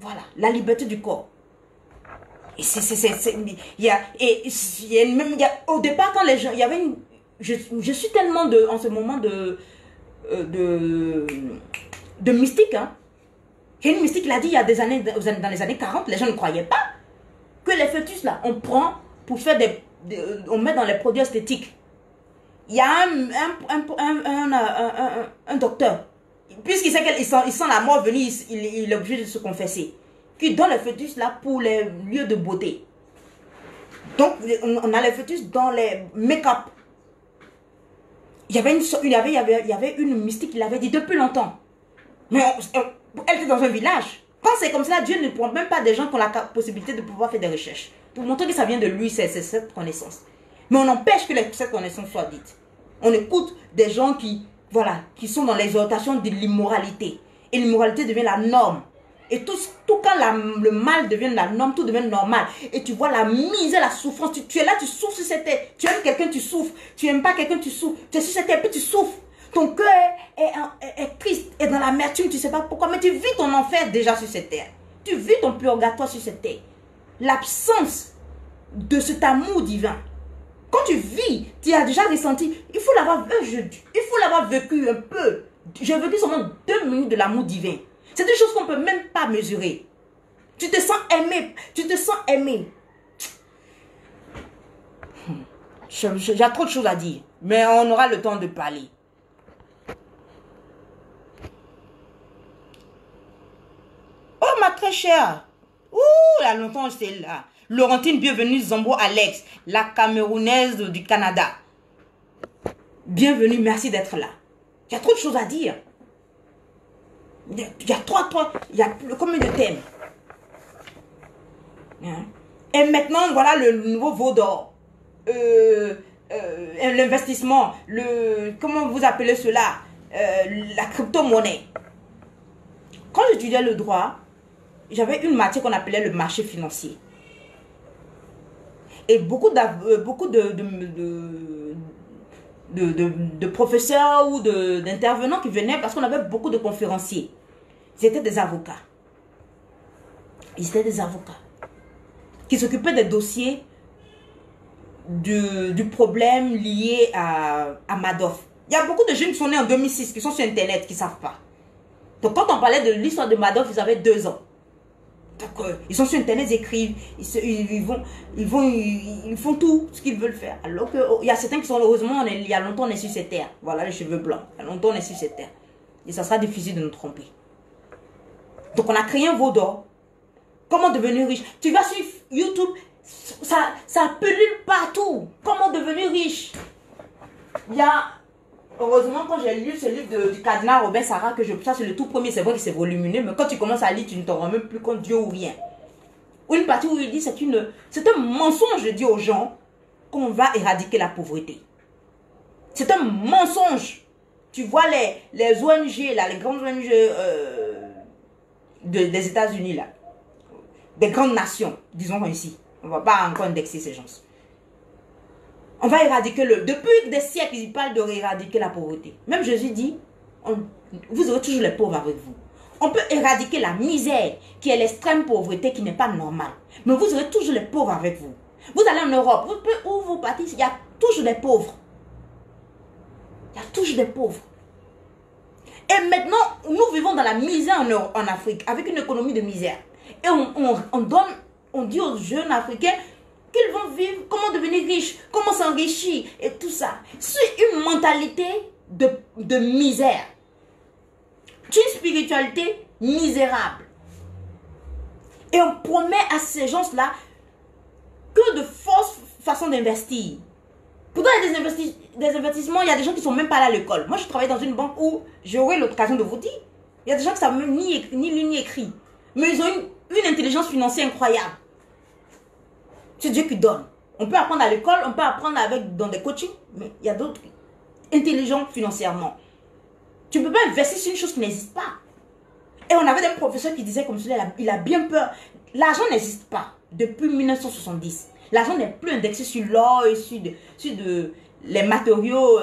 Voilà, la liberté du corps. Et au départ, quand les gens, il y avait une, je suis tellement en ce moment de mystique, hein. Il y a une mystique qui l'a dit il y a des années, dans les années 40, les gens ne croyaient pas que les fœtus là, on prend pour faire on met dans les produits esthétiques. Il y a un docteur, puisqu'il sait qu'il sent la mort venir, il est obligé de se confesser. Qui donne les fœtus là pour les lieux de beauté. Donc, on a les fœtus dans les make-up. Il y avait une mystique qui l'avait dit depuis longtemps. Mais elle était dans un village. Quand c'est comme ça, Dieu ne prend même pas des gens qui ont la possibilité de pouvoir faire des recherches. Pour montrer que ça vient de lui, c'est cette connaissance. Mais on empêche que cette connaissance soit dite. On écoute des gens qui sont dans l'exhortation de l'immoralité. Et l'immoralité devient la norme. Et tout quand le mal devient la norme, tout devient normal. Et tu vois la misère, la souffrance. Tu es là, tu souffres sur cette terre. Tu aimes quelqu'un, tu souffres. Tu n'aimes pas quelqu'un, tu souffres. Tu es sur cette terre, puis tu souffres. Ton cœur est triste, est dans l'amertume, tu ne sais pas pourquoi. Mais tu vis ton enfer déjà sur cette terre. Tu vis ton purgatoire sur cette terre. L'absence de cet amour divin. Quand tu vis, tu as déjà ressenti. Il faut l'avoir vécu un peu. J'ai vécu seulement 2 minutes de l'amour divin. C'est des choses qu'on ne peut même pas mesurer. Tu te sens aimé. Tu te sens aimé. J'ai trop de choses à dire. Mais on aura le temps de parler. Oh, ma très chère. Ouh, il y a longtemps, j'étais là. Laurentine, bienvenue, Zambo Alex, la Camerounaise du Canada. bienvenue, merci d'être là. Il y a trop de choses à dire. Il y a combien de thèmes? Hein? Et maintenant, voilà le nouveau veau d'or. L'investissement, comment vous appelez cela? La crypto-monnaie. Quand j'étudiais le droit, j'avais une matière qu'on appelait le marché financier. Et beaucoup de professeurs ou d'intervenants qui venaient parce qu'on avait beaucoup de conférenciers. Ils étaient des avocats. Ils étaient des avocats qui s'occupaient des dossiers du problème lié à Madoff. Il y a beaucoup de jeunes qui sont nés en 2006 qui sont sur Internet qui ne savent pas. Donc quand on parlait de l'histoire de Madoff, ils avaient 2 ans. Donc ils sont sur Internet, ils écrivent, ils font tout ce qu'ils veulent faire. Alors qu'il y a certains qui sont, heureusement, il y a longtemps on est sur cette terre. Voilà les cheveux blancs. Il y a longtemps on est sur cette terre. Et ça sera difficile de nous tromper. Donc on a créé un veau d'or. Comment devenir riche? Tu vas sur YouTube, ça pullule partout. Comment devenir riche? Il y a... Heureusement, quand j'ai lu ce livre du cardinal Robert Sarah, ça c'est le tout premier, c'est vrai que c'est volumineux, mais quand tu commences à lire, tu ne t'en rends même plus compte, Dieu ou rien. Une partie où il dit, c'est un mensonge de dire aux gens qu'on va éradiquer la pauvreté. C'est un mensonge. Tu vois les ONG, là, les grandes ONG des États-Unis, là, des grandes nations, disons ici. On ne va pas encore indexer ces gens. On va éradiquer Depuis des siècles, ils parlent de éradiquer la pauvreté. Même Jésus dit, vous aurez toujours les pauvres avec vous. On peut éradiquer la misère, qui est l'extrême pauvreté, qui n'est pas normale. Mais vous aurez toujours les pauvres avec vous. Vous allez en Europe, où vous partez, il y a toujours des pauvres. Il y a toujours des pauvres. Et maintenant, nous vivons dans la misère en Afrique, avec une économie de misère. Et on dit aux jeunes Africains qu'ils vont vivre, comment devenir riches, comment s'enrichir et tout ça. C'est une mentalité de misère. C'est une spiritualité misérable. Et on promet à ces gens-là que de fausses façons d'investir. Pourtant, il y a des investissements, il y a des gens qui ne sont même pas allés à l'école. Moi, je travaille dans une banque où j'aurai l'occasion de vous dire, il y a des gens qui ne savent même ni lire ni écrire. Mais ils ont une intelligence financière incroyable. C'est Dieu qui donne. On peut apprendre à l'école, on peut apprendre dans des coachings, mais il y a d'autres intelligents financièrement. Tu ne peux pas investir sur une chose qui n'existe pas. Et on avait des professeurs qui disaient comme cela, il a bien peur. L'argent n'existe pas depuis 1970. L'argent n'est plus indexé sur l'or et sur les matériaux,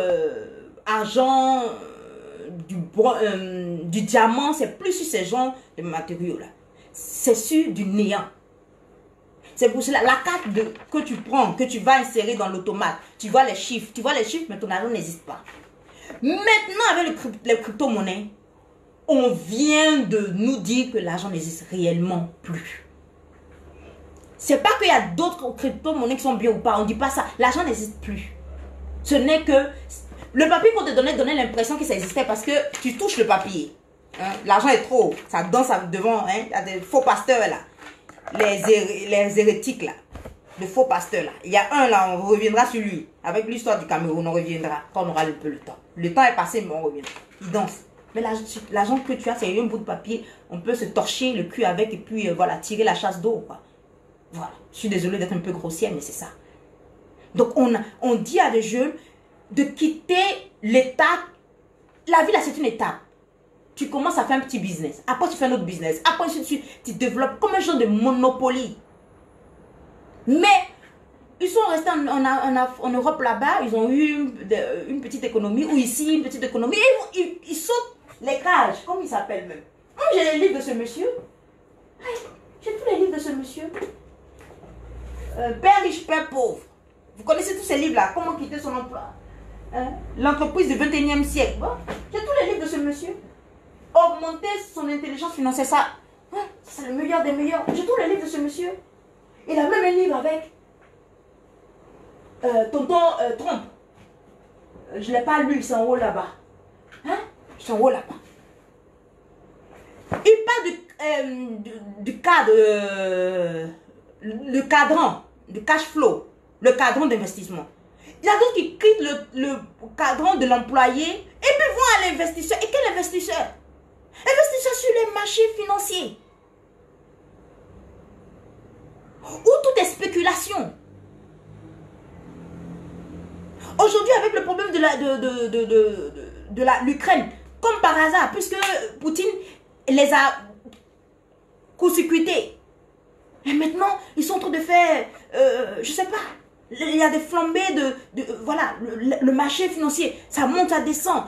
argent, du diamant. C'est plus sur ces genres de matériaux-là. C'est sur du néant. C'est pour cela, la carte que tu prends, que tu vas insérer dans l'automate, tu vois les chiffres, mais ton argent n'existe pas. Maintenant, avec les crypto-monnaies, on vient de nous dire que l'argent n'existe réellement plus. C'est pas qu'il y a d'autres crypto-monnaies qui sont bien ou pas, on ne dit pas ça. L'argent n'existe plus. Ce n'est que... Le papier qu'on te donnait l'impression que ça existait parce que tu touches le papier. Hein? L'argent est trop, ça danse devant, hein? Il y a des faux pasteurs là. Les hérétiques là, les faux pasteurs là. Il y a un là, on reviendra sur lui. Avec l'histoire du Cameroun, on reviendra quand on aura un peu le temps. Le temps est passé, mais on reviendra. Il danse. Mais l'argent que tu as, c'est un bout de papier. On peut se torcher le cul avec et puis voilà, tirer la chasse d'eau. Voilà. Je suis désolée d'être un peu grossière, mais c'est ça. Donc on dit à des jeunes de quitter l'état. La vie là, c'est une étape. Tu commences à faire un petit business. Après, tu fais un autre business. Après, tu développes comme un genre de monopoly. Mais, ils sont restés en Europe là-bas. Ils ont eu une petite économie. Ou ici, une petite économie. Et ils sautent les cages. Comment ils s'appellent même? Moi, j'ai les livres de ce monsieur. J'ai tous les livres de ce monsieur. Père riche, père pauvre. Vous connaissez tous ces livres-là. Comment quitter son emploi? L'entreprise du 21e siècle. Bon, j'ai tous les livres de ce monsieur. Augmenter son intelligence financière, ça, c'est le meilleur des meilleurs. J'ai tous les livres de ce monsieur. Il a même un livre avec Tonton Trump. Je ne l'ai pas lu, c'est en haut là-bas. Hein? C'est en haut là-bas. Il parle du cadre, le cadran, du cash flow, le cadran d'investissement. Il y a d'autres qui quittent le cadran de l'employé et puis vont à l'investisseur. Et quel investisseur? Investisseur sur les marchés financiers. Où tout est spéculation. Aujourd'hui, avec le problème de l'Ukraine, comme par hasard, puisque Poutine les a court-circuités. Et maintenant, ils sont en train de faire, je sais pas, il y a des flambées voilà, le marché financier, ça monte, ça descend.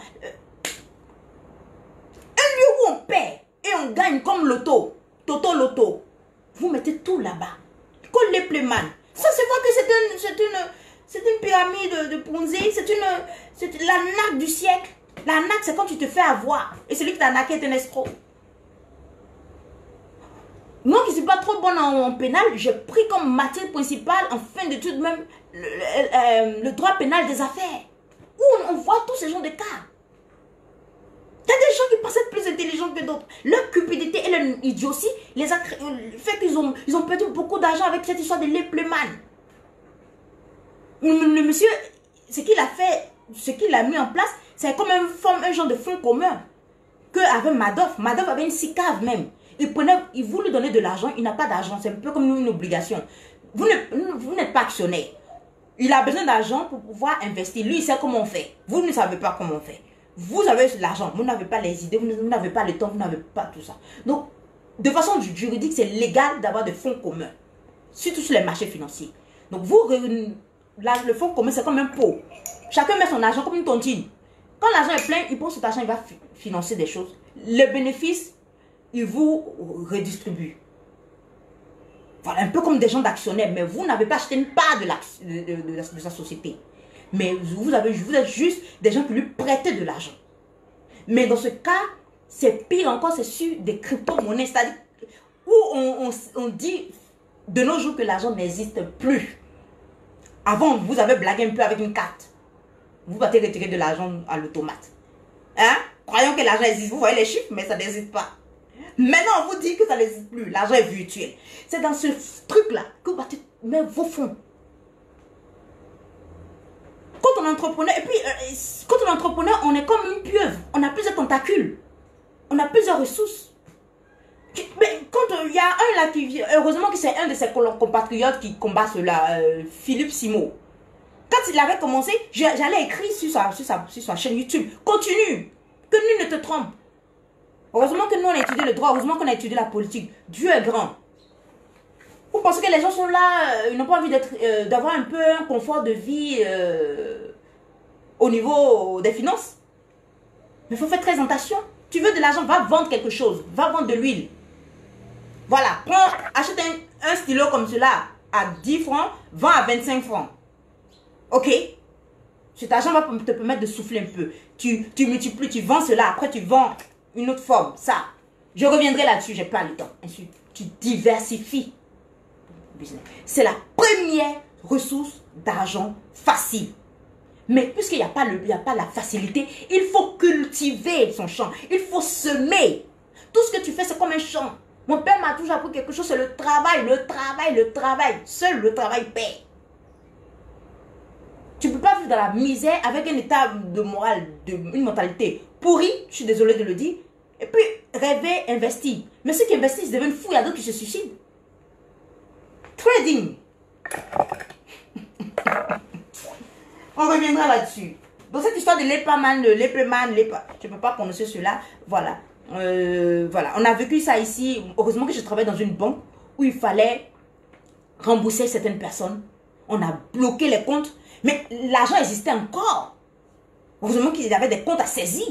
Un lieu où on paie et on gagne comme loto, Toto-loto, vous mettez tout là-bas. Comme les plémanes. Ça se voit que c'est une pyramide de Ponzi, c'est l'arnaque du siècle. L'arnaque, c'est quand tu te fais avoir. Et celui qui t'a arnaqué est un escroc. Moi qui ne suis pas trop bonne en pénal, j'ai pris comme matière principale, en fin d'études même, le droit pénal des affaires. Où on voit tous ces genres de cas. Il y a des gens qui pensent être plus intelligents que d'autres. Leur cupidité et leur idiotie les a fait qu'ils ont perdu beaucoup d'argent avec cette histoire de l'épléman. Le monsieur, ce qu'il a fait, ce qu'il a mis en place, c'est comme un genre de fonds commun. Qu'avec Madoff, Madoff avait une SICAV même. Il voulait donner de l'argent, il n'a pas d'argent, c'est un peu comme une obligation. Vous n'êtes pas actionnaire. Il a besoin d'argent pour pouvoir investir. Lui, il sait comment on fait. Vous ne savez pas comment on fait. Vous avez l'argent, vous n'avez pas les idées, vous n'avez pas le temps, vous n'avez pas tout ça. Donc, de façon juridique, c'est légal d'avoir des fonds communs, surtout sur les marchés financiers. Donc, le fonds commun, c'est comme un pot. Chacun met son argent comme une tontine. Quand l'argent est plein, il prend cet argent, il va financer des choses. Les bénéfices, il vous redistribue. Voilà, un peu comme des gens d'actionnaires, mais vous n'avez pas acheté une part de sa société. Mais vous êtes juste des gens qui lui prêtaient de l'argent. Mais dans ce cas, c'est pire encore, c'est sur des crypto-monnaies, c'est-à-dire où on dit de nos jours que l'argent n'existe plus. Avant, vous avez blagué un peu avec une carte. Vous partez retirer de l'argent à l'automate. Hein? Croyons que l'argent existe. Vous voyez les chiffres, mais ça n'existe pas. Maintenant, on vous dit que ça n'existe plus. L'argent est virtuel. C'est dans ce truc-là que vous partez mettre vos fonds. Quand on est entrepreneur, et puis quand on est entrepreneur, on est comme une pieuvre. On a plusieurs tentacules. On a plusieurs ressources. Mais quand il y a un là qui vient, heureusement que c'est un de ses compatriotes qui combat cela, Philippe Simo. Quand il avait commencé, j'allais écrire sur sa chaîne YouTube. Continue. Que nul ne te trompe. Heureusement que nous on a étudié le droit, heureusement qu'on a étudié la politique. Dieu est grand. Vous pensez que les gens sont là, ils n'ont pas envie d'avoir un peu un confort de vie au niveau des finances? Mais il faut faire très attention. Tu veux de l'argent, va vendre quelque chose. Va vendre de l'huile. Voilà, achète un stylo comme cela à 10 francs, vends à 25 francs. Ok? Cet argent va te permettre de souffler un peu. Tu multiplies, tu vends cela, après tu vends une autre forme. Ça, je reviendrai là-dessus, j'ai pas le temps. Ensuite, tu diversifies. C'est la première ressource d'argent facile. Mais puisqu'il n'y a pas la facilité, il faut cultiver son champ. Il faut semer. Tout ce que tu fais, c'est comme un champ. Mon père m'a toujours appris quelque chose, c'est le travail, le travail, le travail. Seul le travail paie. Tu ne peux pas vivre dans la misère avec un état de morale, une mentalité pourrie, je suis désolée de le dire, et puis rêver, investir. Mais ceux qui investissent deviennent fous, il y a d'autres qui se suicident. Trading. On reviendra là-dessus. Dans cette histoire de l'épléman, je ne peux pas prononcer cela. Voilà. Voilà. On a vécu ça ici. Heureusement que je travaille dans une banque où il fallait rembourser certaines personnes. On a bloqué les comptes. Mais l'argent existait encore. Heureusement qu'ils avaient des comptes à saisir.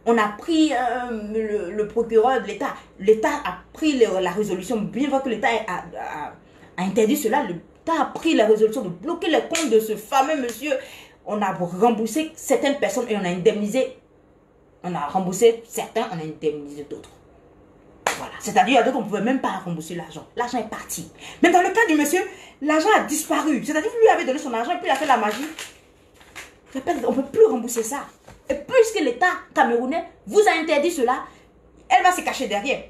On a pris le procureur de l'État. L'État a pris la résolution. Bien voir que l'État a interdit cela. L'État a pris la résolution de bloquer les comptes de ce fameux monsieur. On a remboursé certaines personnes et on a indemnisé. On a remboursé certains, on a indemnisé d'autres. Voilà. C'est-à-dire, il y a d'autres, on ne pouvait même pas rembourser l'argent. L'argent est parti. Mais dans le cas du monsieur, l'argent a disparu. C'est-à-dire qu'il lui avait donné son argent et puis il a fait la magie. On ne peut plus rembourser ça. Et puisque l'État camerounais vous a interdit cela, elle va se cacher derrière.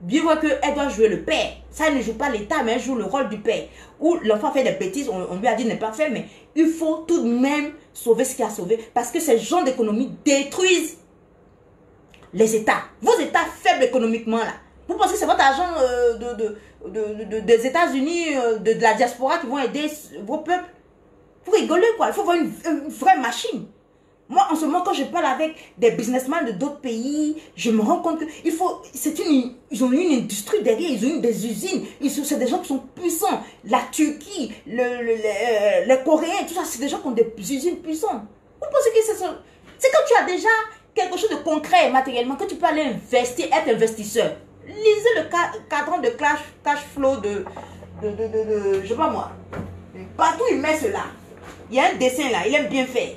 bien vrai qu'elle doit jouer le père. Ça, elle ne joue pas l'État, mais elle joue le rôle du père. Ou l'enfant fait des bêtises, on lui a dit de ne pas faire, mais il faut tout de même sauver ce qu'il a sauvé. Parce que ces gens d'économie détruisent les États. Vos États faibles économiquement, là. Vous pensez que c'est votre argent des États-Unis, de la diaspora qui vont aider vos peuples? Vous rigolez, quoi. Il faut voir une vraie machine. Moi, en ce moment, quand je parle avec des businessmen de d'autres pays, je me rends compte que ils ont une industrie derrière, ils ont des usines. C'est des gens qui sont puissants. La Turquie, les Coréens, tout ça, c'est des gens qui ont des usines puissantes. Vous pensez que c'est quand tu as déjà quelque chose de concret matériellement que tu peux aller investir, être investisseur. Lisez le cadran de cash flow je sais pas moi. Partout il met cela. Il y a un dessin là, il aime bien faire.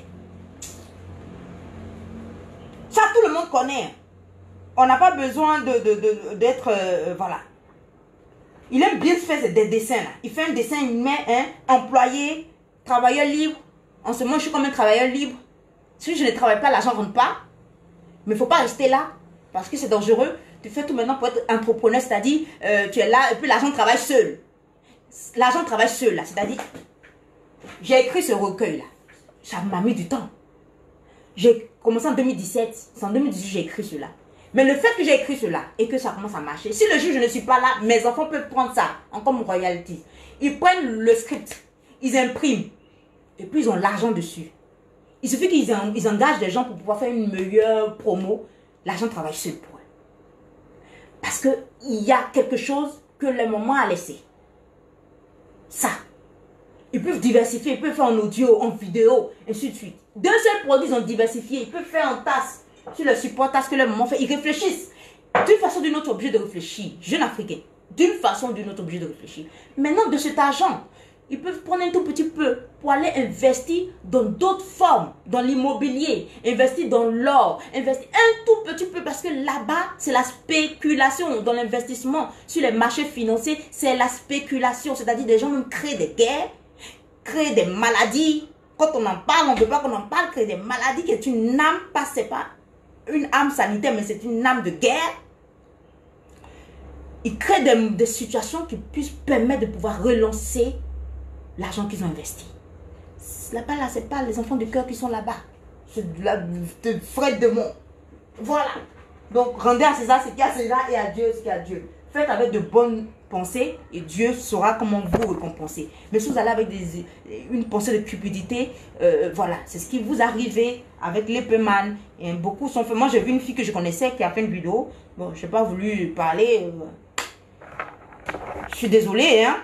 Ça, tout le monde connaît. On n'a pas besoin d'être... voilà. Il aime bien faire des dessins là. Il fait un dessin, il met un employé, travailleur libre. En ce moment, je suis comme un travailleur libre. Si je ne travaille pas, l'argent ne rentre pas. Mais il ne faut pas rester là. Parce que c'est dangereux. Tu fais tout maintenant pour être entrepreneur. C'est-à-dire, tu es là et puis l'argent travaille seul. L'argent travaille seul là. C'est-à-dire, j'ai écrit ce recueil là. Ça m'a mis du temps. J'ai commencé en 2017. C'est en 2018 que j'ai écrit cela. Mais le fait que j'ai écrit cela et que ça commence à marcher, si le jour je ne suis pas là, mes enfants peuvent prendre ça en comme royalties. Ils prennent le script, ils impriment et puis ils ont l'argent dessus. Il suffit qu'ils engagent des gens pour pouvoir faire une meilleure promo. L'argent travaille seul pour eux. Parce qu'il y a quelque chose que le moment a laissé. Ça. Ils peuvent diversifier, ils peuvent faire en audio, en vidéo, et ainsi de suite. Deux seuls produits, ils ont diversifié. Ils peuvent faire en tasse, sur le support tasse que le moment fait. Ils réfléchissent. D'une façon ou d'une autre, obligé de réfléchir. Jeunes Africains. D'une façon ou d'une autre, obligé de réfléchir. Maintenant, de cet argent, ils peuvent prendre un tout petit peu pour aller investir dans d'autres formes, dans l'immobilier, investir dans l'or, investir un tout petit peu parce que là-bas, c'est la spéculation dans l'investissement sur les marchés financiers, c'est la spéculation, c'est-à-dire des gens même créent des guerres, créent des maladies. Quand on en parle, on ne veut pas qu'on en parle, créer des maladies qui est une âme, c'est pas une âme sanitaire, mais c'est une âme de guerre. Ils créent des situations qui puissent permettre de pouvoir relancer l'argent qu'ils ont investi. Là-bas, là, c'est pas les enfants du cœur qui sont là-bas. C'est de Fred Demont. Voilà. Donc, rendez à César ce qu'il y a à César et à Dieu ce qu'il y a à Dieu. Faites avec de bonnes pensées et Dieu saura comment vous récompenser. Mais si vous allez avec une pensée de cupidité, voilà, c'est ce qui vous arrive avec l'Epeman. Et beaucoup sont faits. Moi, j'ai vu une fille que je connaissais qui a fait une vidéo. Bon, je n'ai pas voulu parler. Je suis désolée, hein.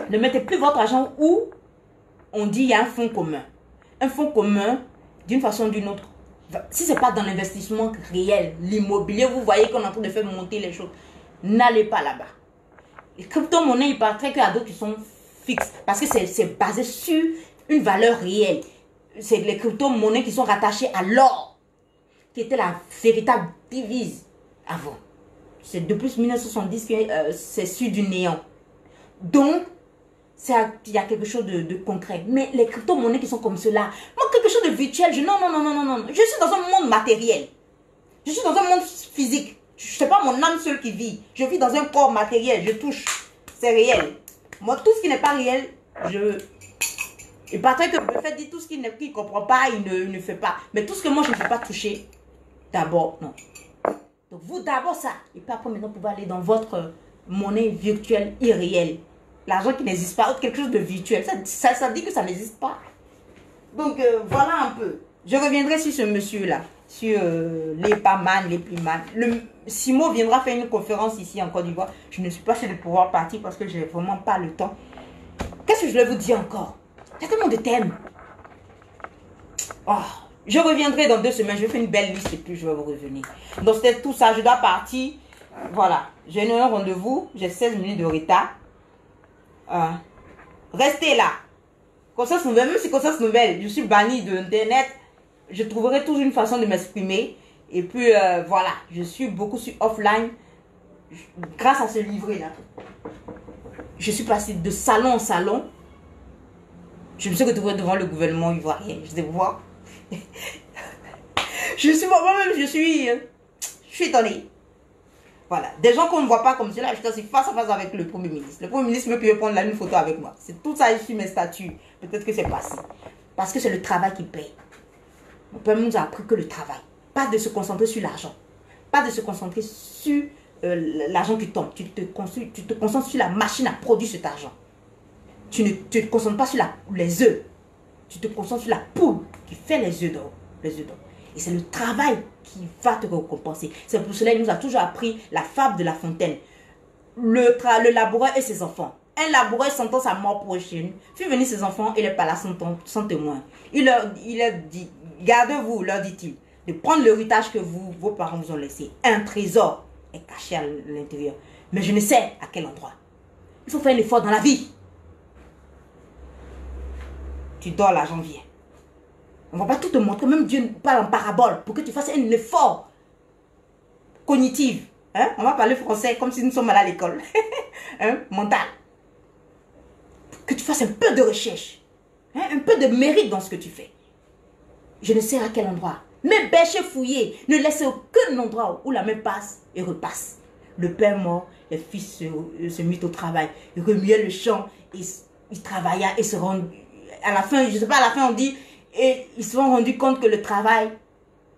Ne mettez plus votre argent où on dit il y a un fonds commun. Un fonds commun, d'une façon ou d'une autre. Si ce n'est pas dans l'investissement réel, l'immobilier, vous voyez qu'on est en train de faire monter les choses. N'allez pas là-bas. Les crypto-monnaies, il paraît qu'il y a d'autres qui sont fixes. Parce que c'est basé sur une valeur réelle. C'est les crypto-monnaies qui sont rattachées à l'or, qui était la véritable devise avant. C'est depuis 1970 que c'est sur du néant. Donc, il y a quelque chose de concret. Mais les crypto-monnaies qui sont comme cela, moi, quelque chose de virtuel, non. Je suis dans un monde matériel. Je suis dans un monde physique. Je ne sais pas mon âme seule qui vit. Je vis dans un corps matériel. Je touche. C'est réel. Moi, tout ce qui n'est pas réel, il paraît que le fait de dire tout ce qu'il ne comprend pas, il ne fait pas. Mais tout ce que moi, je ne peux pas toucher, d'abord, non. Donc, vous, d'abord ça. Et puis après, maintenant, vous pouvez aller dans votre monnaie virtuelle irréelle. L'argent qui n'existe pas, quelque chose de virtuel. Ça dit que ça n'existe pas. Donc, voilà un peu. Je reviendrai sur ce monsieur-là. Sur l'Epeman. Simo viendra faire une conférence ici en Côte d'Ivoire. Je ne suis pas sûre de pouvoir partir parce que je n'ai vraiment pas le temps. Qu'est-ce que je vais vous dire encore? Il y a tellement de thèmes. Oh, je reviendrai dans 2 semaines. Je vais faire une belle liste et puis je vais vous revenir. Donc, c'était tout ça. Je dois partir. Voilà. J'ai un rendez-vous. J'ai 16 minutes de retard. Restez là. Conscience nouvelle, même si conscience nouvelle, je suis bannie de Internet, je trouverai toujours une façon de m'exprimer. Et puis voilà, je suis beaucoup sur offline. Grâce à ce livret là, je suis passée de salon en salon. Je me suis retrouvée devant le gouvernement ivoirien. Je sais voir. Je suis moi-même, je suis étonnée. Voilà. Des gens qu'on ne voit pas comme cela, je suis face à face avec le Premier ministre. Le Premier ministre veut prendre une photo avec moi. C'est tout ça sur mes statuts. Peut-être que c'est passé. Parce que c'est le travail qui paye. Mon père nous a appris que le travail. Pas de se concentrer sur l'argent. Pas de se concentrer sur l'argent qui tombe. Tu te concentres sur la machine à produire cet argent. Tu ne te concentres pas sur les œufs. Tu te concentres sur la poule qui fait les œufs d'or. Et c'est le travail qui va te récompenser. C'est pour cela qu'il nous a toujours appris la fable de La Fontaine. Le laboureur et ses enfants. Un laboureur sentant sa mort prochaine fit venir ses enfants et les palaces sans témoin. Il leur dit, gardez-vous, leur dit-il, de prendre l'héritage que vos parents vous ont laissé. Un trésor est caché à l'intérieur. Mais je ne sais à quel endroit. Il faut faire un effort dans la vie. Tu dors, l'argent vient. On ne va pas tout te montrer. Même Dieu parle en parabole pour que tu fasses un effort cognitif. Hein? On va parler français comme si nous sommes à l'école. Hein? Mental. Que tu fasses un peu de recherche. Hein? Un peu de mérite dans ce que tu fais. Je ne sais à quel endroit. Mais bêchez, fouillez. Ne laissez aucun endroit où la main passe et repasse. Le père mort, le fils se mit au travail. Il remuait le champ. Il travailla et se rendit. À la fin, je ne sais pas, à la fin on dit, et ils se sont rendus compte que le travail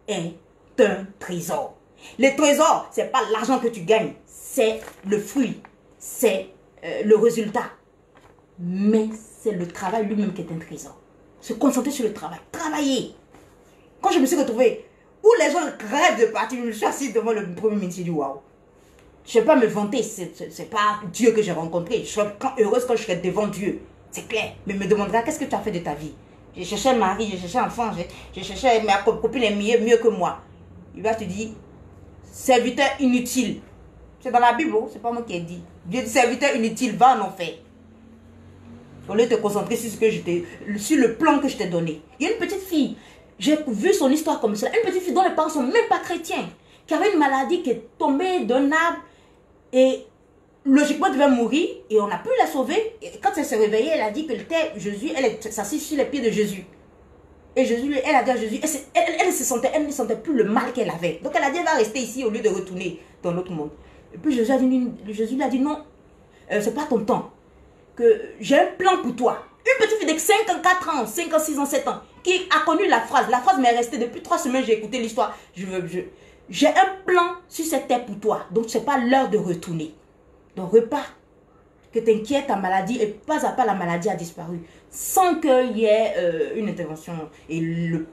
est un trésor. Le trésor, ce n'est pas l'argent que tu gagnes, c'est le fruit, c'est le résultat. Mais c'est le travail lui-même qui est un trésor. Se concentrer sur le travail, travailler. Quand je me suis retrouvée, où les gens rêvent de partir, je me suis assise devant le Premier ministre, j'ai dit waouh. Je ne vais pas me vanter, ce n'est pas Dieu que j'ai rencontré. Je serai heureuse quand je serai devant Dieu. C'est clair. Mais me demandera qu'est-ce que tu as fait de ta vie. J'ai cherché un mari, j'ai cherché un enfant, j'ai cherché ma copine est mieux que moi. Il va te dire, serviteur inutile. C'est dans la Bible, c'est pas moi qui ai dit. Dieu dit, serviteur inutile, va en enfer. Au lieu de te concentrer sur, sur le plan que je t'ai donné. Il y a une petite fille, j'ai vu son histoire comme ça. Une petite fille dont les parents ne sont même pas chrétiens. Qui avait une maladie qui est tombée d'un arbre et logiquement, elle devait mourir et on a pu la sauver. Et quand elle s'est réveillée, elle a dit que Jésus, elle s'assise sur les pieds de Jésus. Et Jésus, elle a dit à Jésus, elle ne sentait plus le mal qu'elle avait. Donc elle a dit, elle va rester ici au lieu de retourner dans l'autre monde. Et puis Jésus lui a dit, non, c'est pas ton temps. Que j'ai un plan pour toi. Une petite fille de 5 ans, 4 ans, 5 ans, 6 ans, 7 ans, qui a connu la phrase. La phrase m'est restée depuis 3 semaines, j'ai écouté l'histoire. J'ai un plan sur cette terre pour toi. Donc c'est pas l'heure de retourner. Donc repars, que t'inquiètes ta maladie et pas à pas la maladie a disparu sans qu'il y ait une intervention. Et le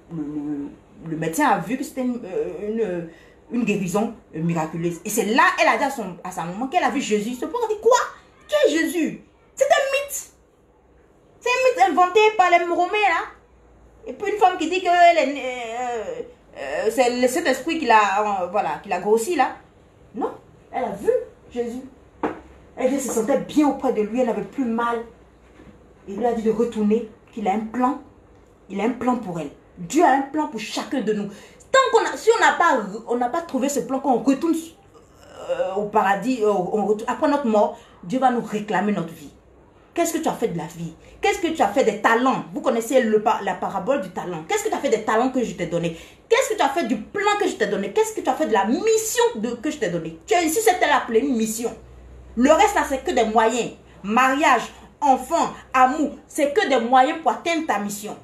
médecin a vu que c'était une guérison miraculeuse. Et c'est là, elle a dit à sa maman qu'elle a vu Jésus. Ce pauvre a dit quoi? Qui est Jésus? C'est un mythe. C'est un mythe inventé par les Romains là. Et puis une femme qui dit que c'est cet esprit qui l'a grossi là. Non, elle a vu Jésus. Elle se sentait bien auprès de lui, elle n'avait plus mal. Il lui a dit de retourner, qu'il a un plan. Il a un plan pour elle. Dieu a un plan pour chacun de nous. Si on n'a pas trouvé ce plan, qu'on retourne au paradis, après notre mort, Dieu va nous réclamer notre vie. Qu'est-ce que tu as fait de la vie? Qu'est-ce que tu as fait des talents? Vous connaissez la parabole du talent. Qu'est-ce que tu as fait des talents que je t'ai donné? Qu'est-ce que tu as fait du plan que je t'ai donné? Qu'est-ce que tu as fait de la mission que je t'ai donnée? Tu es ici, c'était appelé une mission. Le reste, là, c'est que des moyens. Mariage, enfant, amour, c'est que des moyens pour atteindre ta mission.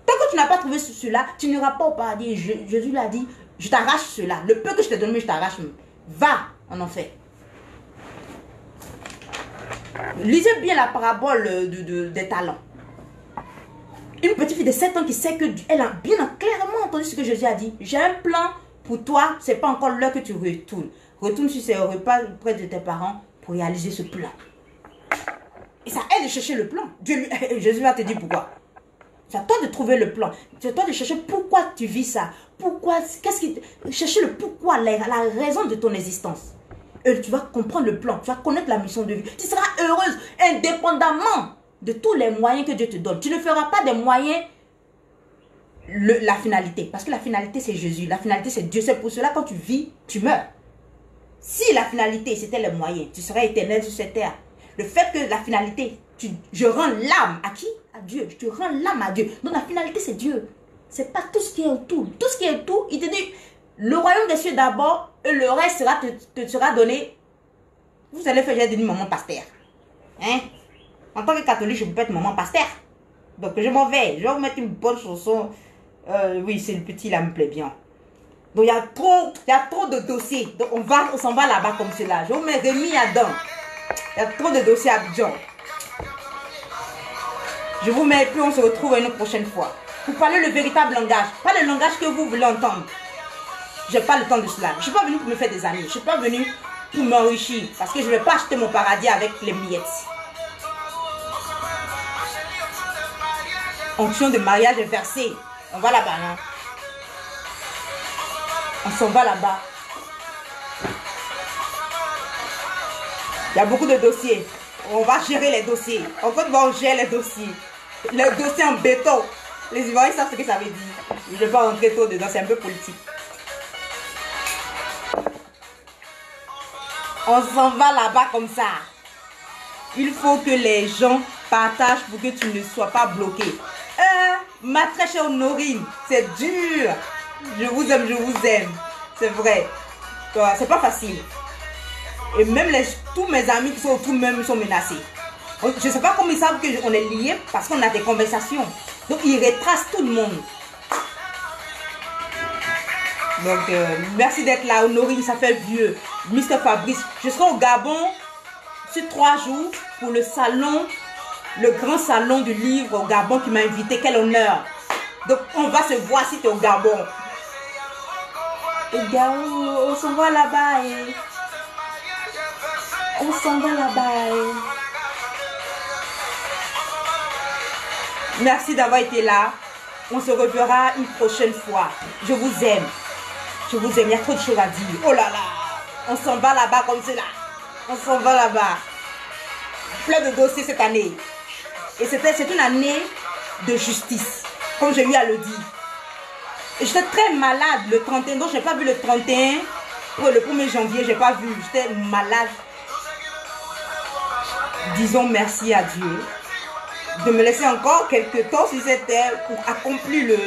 Tant que tu n'as pas trouvé cela, tu n'iras pas au paradis. Jésus lui a dit, je t'arrache cela. Le peu que je t'ai donné, je t'arrache. Va en enfer. Lisez bien la parabole des talents. Une petite fille de 7 ans qui sait que elle a bien clairement entendu ce que Jésus a dit. J'ai un plan pour toi, c'est pas encore l'heure que tu retournes. Retourne sur ces repas près de tes parents pour réaliser ce plan. Et ça aide de chercher le plan. Jésus va te dire pourquoi. C'est à toi de trouver le plan. C'est à toi de chercher pourquoi tu vis ça. Pourquoi, chercher le pourquoi, la raison de ton existence. Et tu vas comprendre le plan. Tu vas connaître la mission de vie. Tu seras heureuse indépendamment de tous les moyens que Dieu te donne. Tu ne feras pas des moyens la finalité. Parce que la finalité, c'est Jésus. La finalité, c'est Dieu. C'est pour cela, quand tu vis, tu meurs. Si la finalité, c'était les moyens, tu serais éternel sur cette terre. Le fait que la finalité, je rends l'âme à qui? À Dieu. Je te rends l'âme à Dieu. Donc la finalité, c'est Dieu. C'est pas tout ce qui est autour. Tout ce qui est autour, il te dit, Le royaume des cieux d'abord, et le reste te sera donné. Vous allez faire, j'ai dit maman pasteur. Hein? En tant que catholique, je peux pas être maman pasteur. Donc je m'en vais. Je vais vous mettre une bonne chanson. Oui, c'est le petit là, me plaît bien. Donc il y a trop de dossiers. Donc on s'en va là-bas comme cela. Je vous mets Rémi Adam. Il y a trop de dossiers à Abidjan. Je vous mets, puis on se retrouve une prochaine fois. Pour parler le véritable langage. Pas le langage que vous voulez entendre. Je n'ai pas le temps de cela. Je ne suis pas venu pour me faire des amis. Je ne suis pas venu pour m'enrichir. Parce que je ne vais pas acheter mon paradis avec les miettes. Onction de mariage est versée. On va là-bas, non? On s'en va là-bas. Il y a beaucoup de dossiers. On va gérer les dossiers. En fait, on gère les dossiers. Les dossiers en béton. Les Ivoiriens savent ce que ça veut dire. Je ne vais pas rentrer trop dedans, c'est un peu politique. On s'en va là-bas comme ça. Il faut que les gens partagent pour que tu ne sois pas bloqué. Ma très chère Honorine, c'est dur. Je vous aime, je vous aime. C'est vrai. C'est pas facile. Et même tous mes amis qui sont autour même sont menacés. Je ne sais pas comment ils savent qu'on est liés parce qu'on a des conversations. Donc ils retracent tout le monde. Donc merci d'être là, Honorine, ça fait vieux. Mr Fabrice, je serai au Gabon sur 3 jours pour le salon, le grand salon du livre au Gabon qui m'a invité. Quel honneur. Donc on va se voir si tu es au Gabon. Au Gabon, on s'en va là-bas. On s'en va là-bas. Merci d'avoir été là. On se reverra une prochaine fois. Je vous aime. Je vous aime. Il y a trop de choses à dire. Oh là là. On s'en va là-bas comme cela. On s'en va là-bas. Plein de dossiers cette année. Et c'est une année de justice. Comme j'ai eu à le dire. Et j'étais très malade le 31. Donc je n'ai pas vu le 31. Pour le 1er janvier, je n'ai pas vu. J'étais malade. Disons merci à Dieu de me laisser encore quelques temps sur cette terre pour accomplir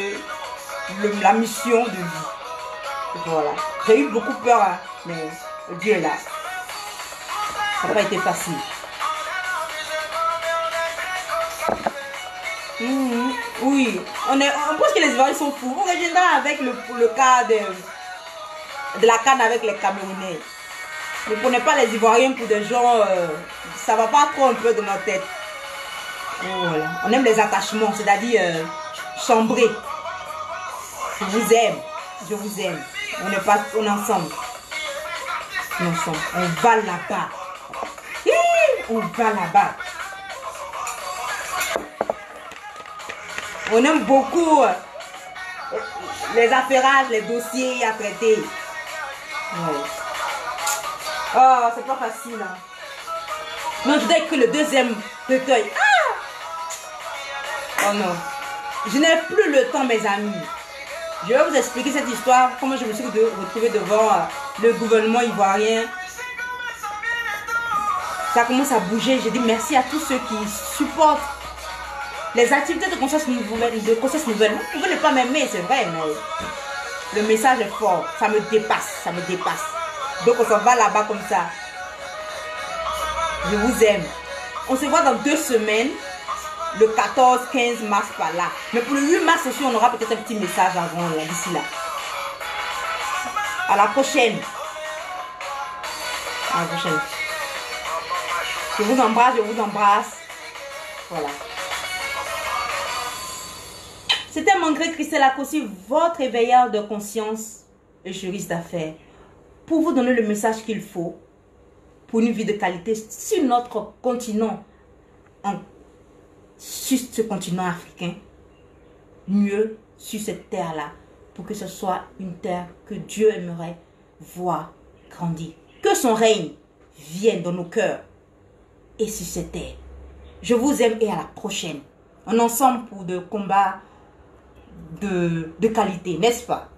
la mission de vie. Voilà. J'ai eu beaucoup peur, hein, mais Dieu est là. Ça n'a pas été facile. Oui, on pense que les Ivoiriens sont fous. On reviendra avec le cas de la canne avec les Camerounais. Ne prenez pas les Ivoiriens pour des gens, ça va pas trop un peu de notre tête. Voilà. On aime les attachements, c'est-à-dire chambrer. Je vous aime, je vous aime. On est ensemble. On est ensemble. On va là-bas. On va là-bas. On aime beaucoup les affairages, les dossiers à traiter. Ouais. Oh, c'est pas facile. Hein. Non, je dois écrire le deuxième recueil. Oh non. Je n'ai plus le temps, mes amis. Je vais vous expliquer cette histoire, comment je me suis retrouvée devant le gouvernement ivoirien. Ça commence à bouger. Je dis merci à tous ceux qui supportent les activités de conscience nouvelle. Vous ne pouvez pas m'aimer, c'est vrai, mais le message est fort. Ça me dépasse, ça me dépasse. Donc on s'en va là-bas comme ça. Je vous aime. On se voit dans 2 semaines. Le 14-15 mars par là. Mais pour le 8 mars aussi, on aura peut-être un petit message avant d'ici là. À la prochaine. À la prochaine. Je vous embrasse, je vous embrasse. Voilà. C'était Mangré Christelle Akossi, votre éveilleur de conscience et juriste d'affaires. Pour vous donner le message qu'il faut pour une vie de qualité sur notre continent, sur ce continent africain, mieux sur cette terre-là, pour que ce soit une terre que Dieu aimerait voir grandir. Que son règne vienne dans nos cœurs et sur cette terre. Je vous aime et à la prochaine. On est ensemble pour des combats de qualité, n'est-ce pas?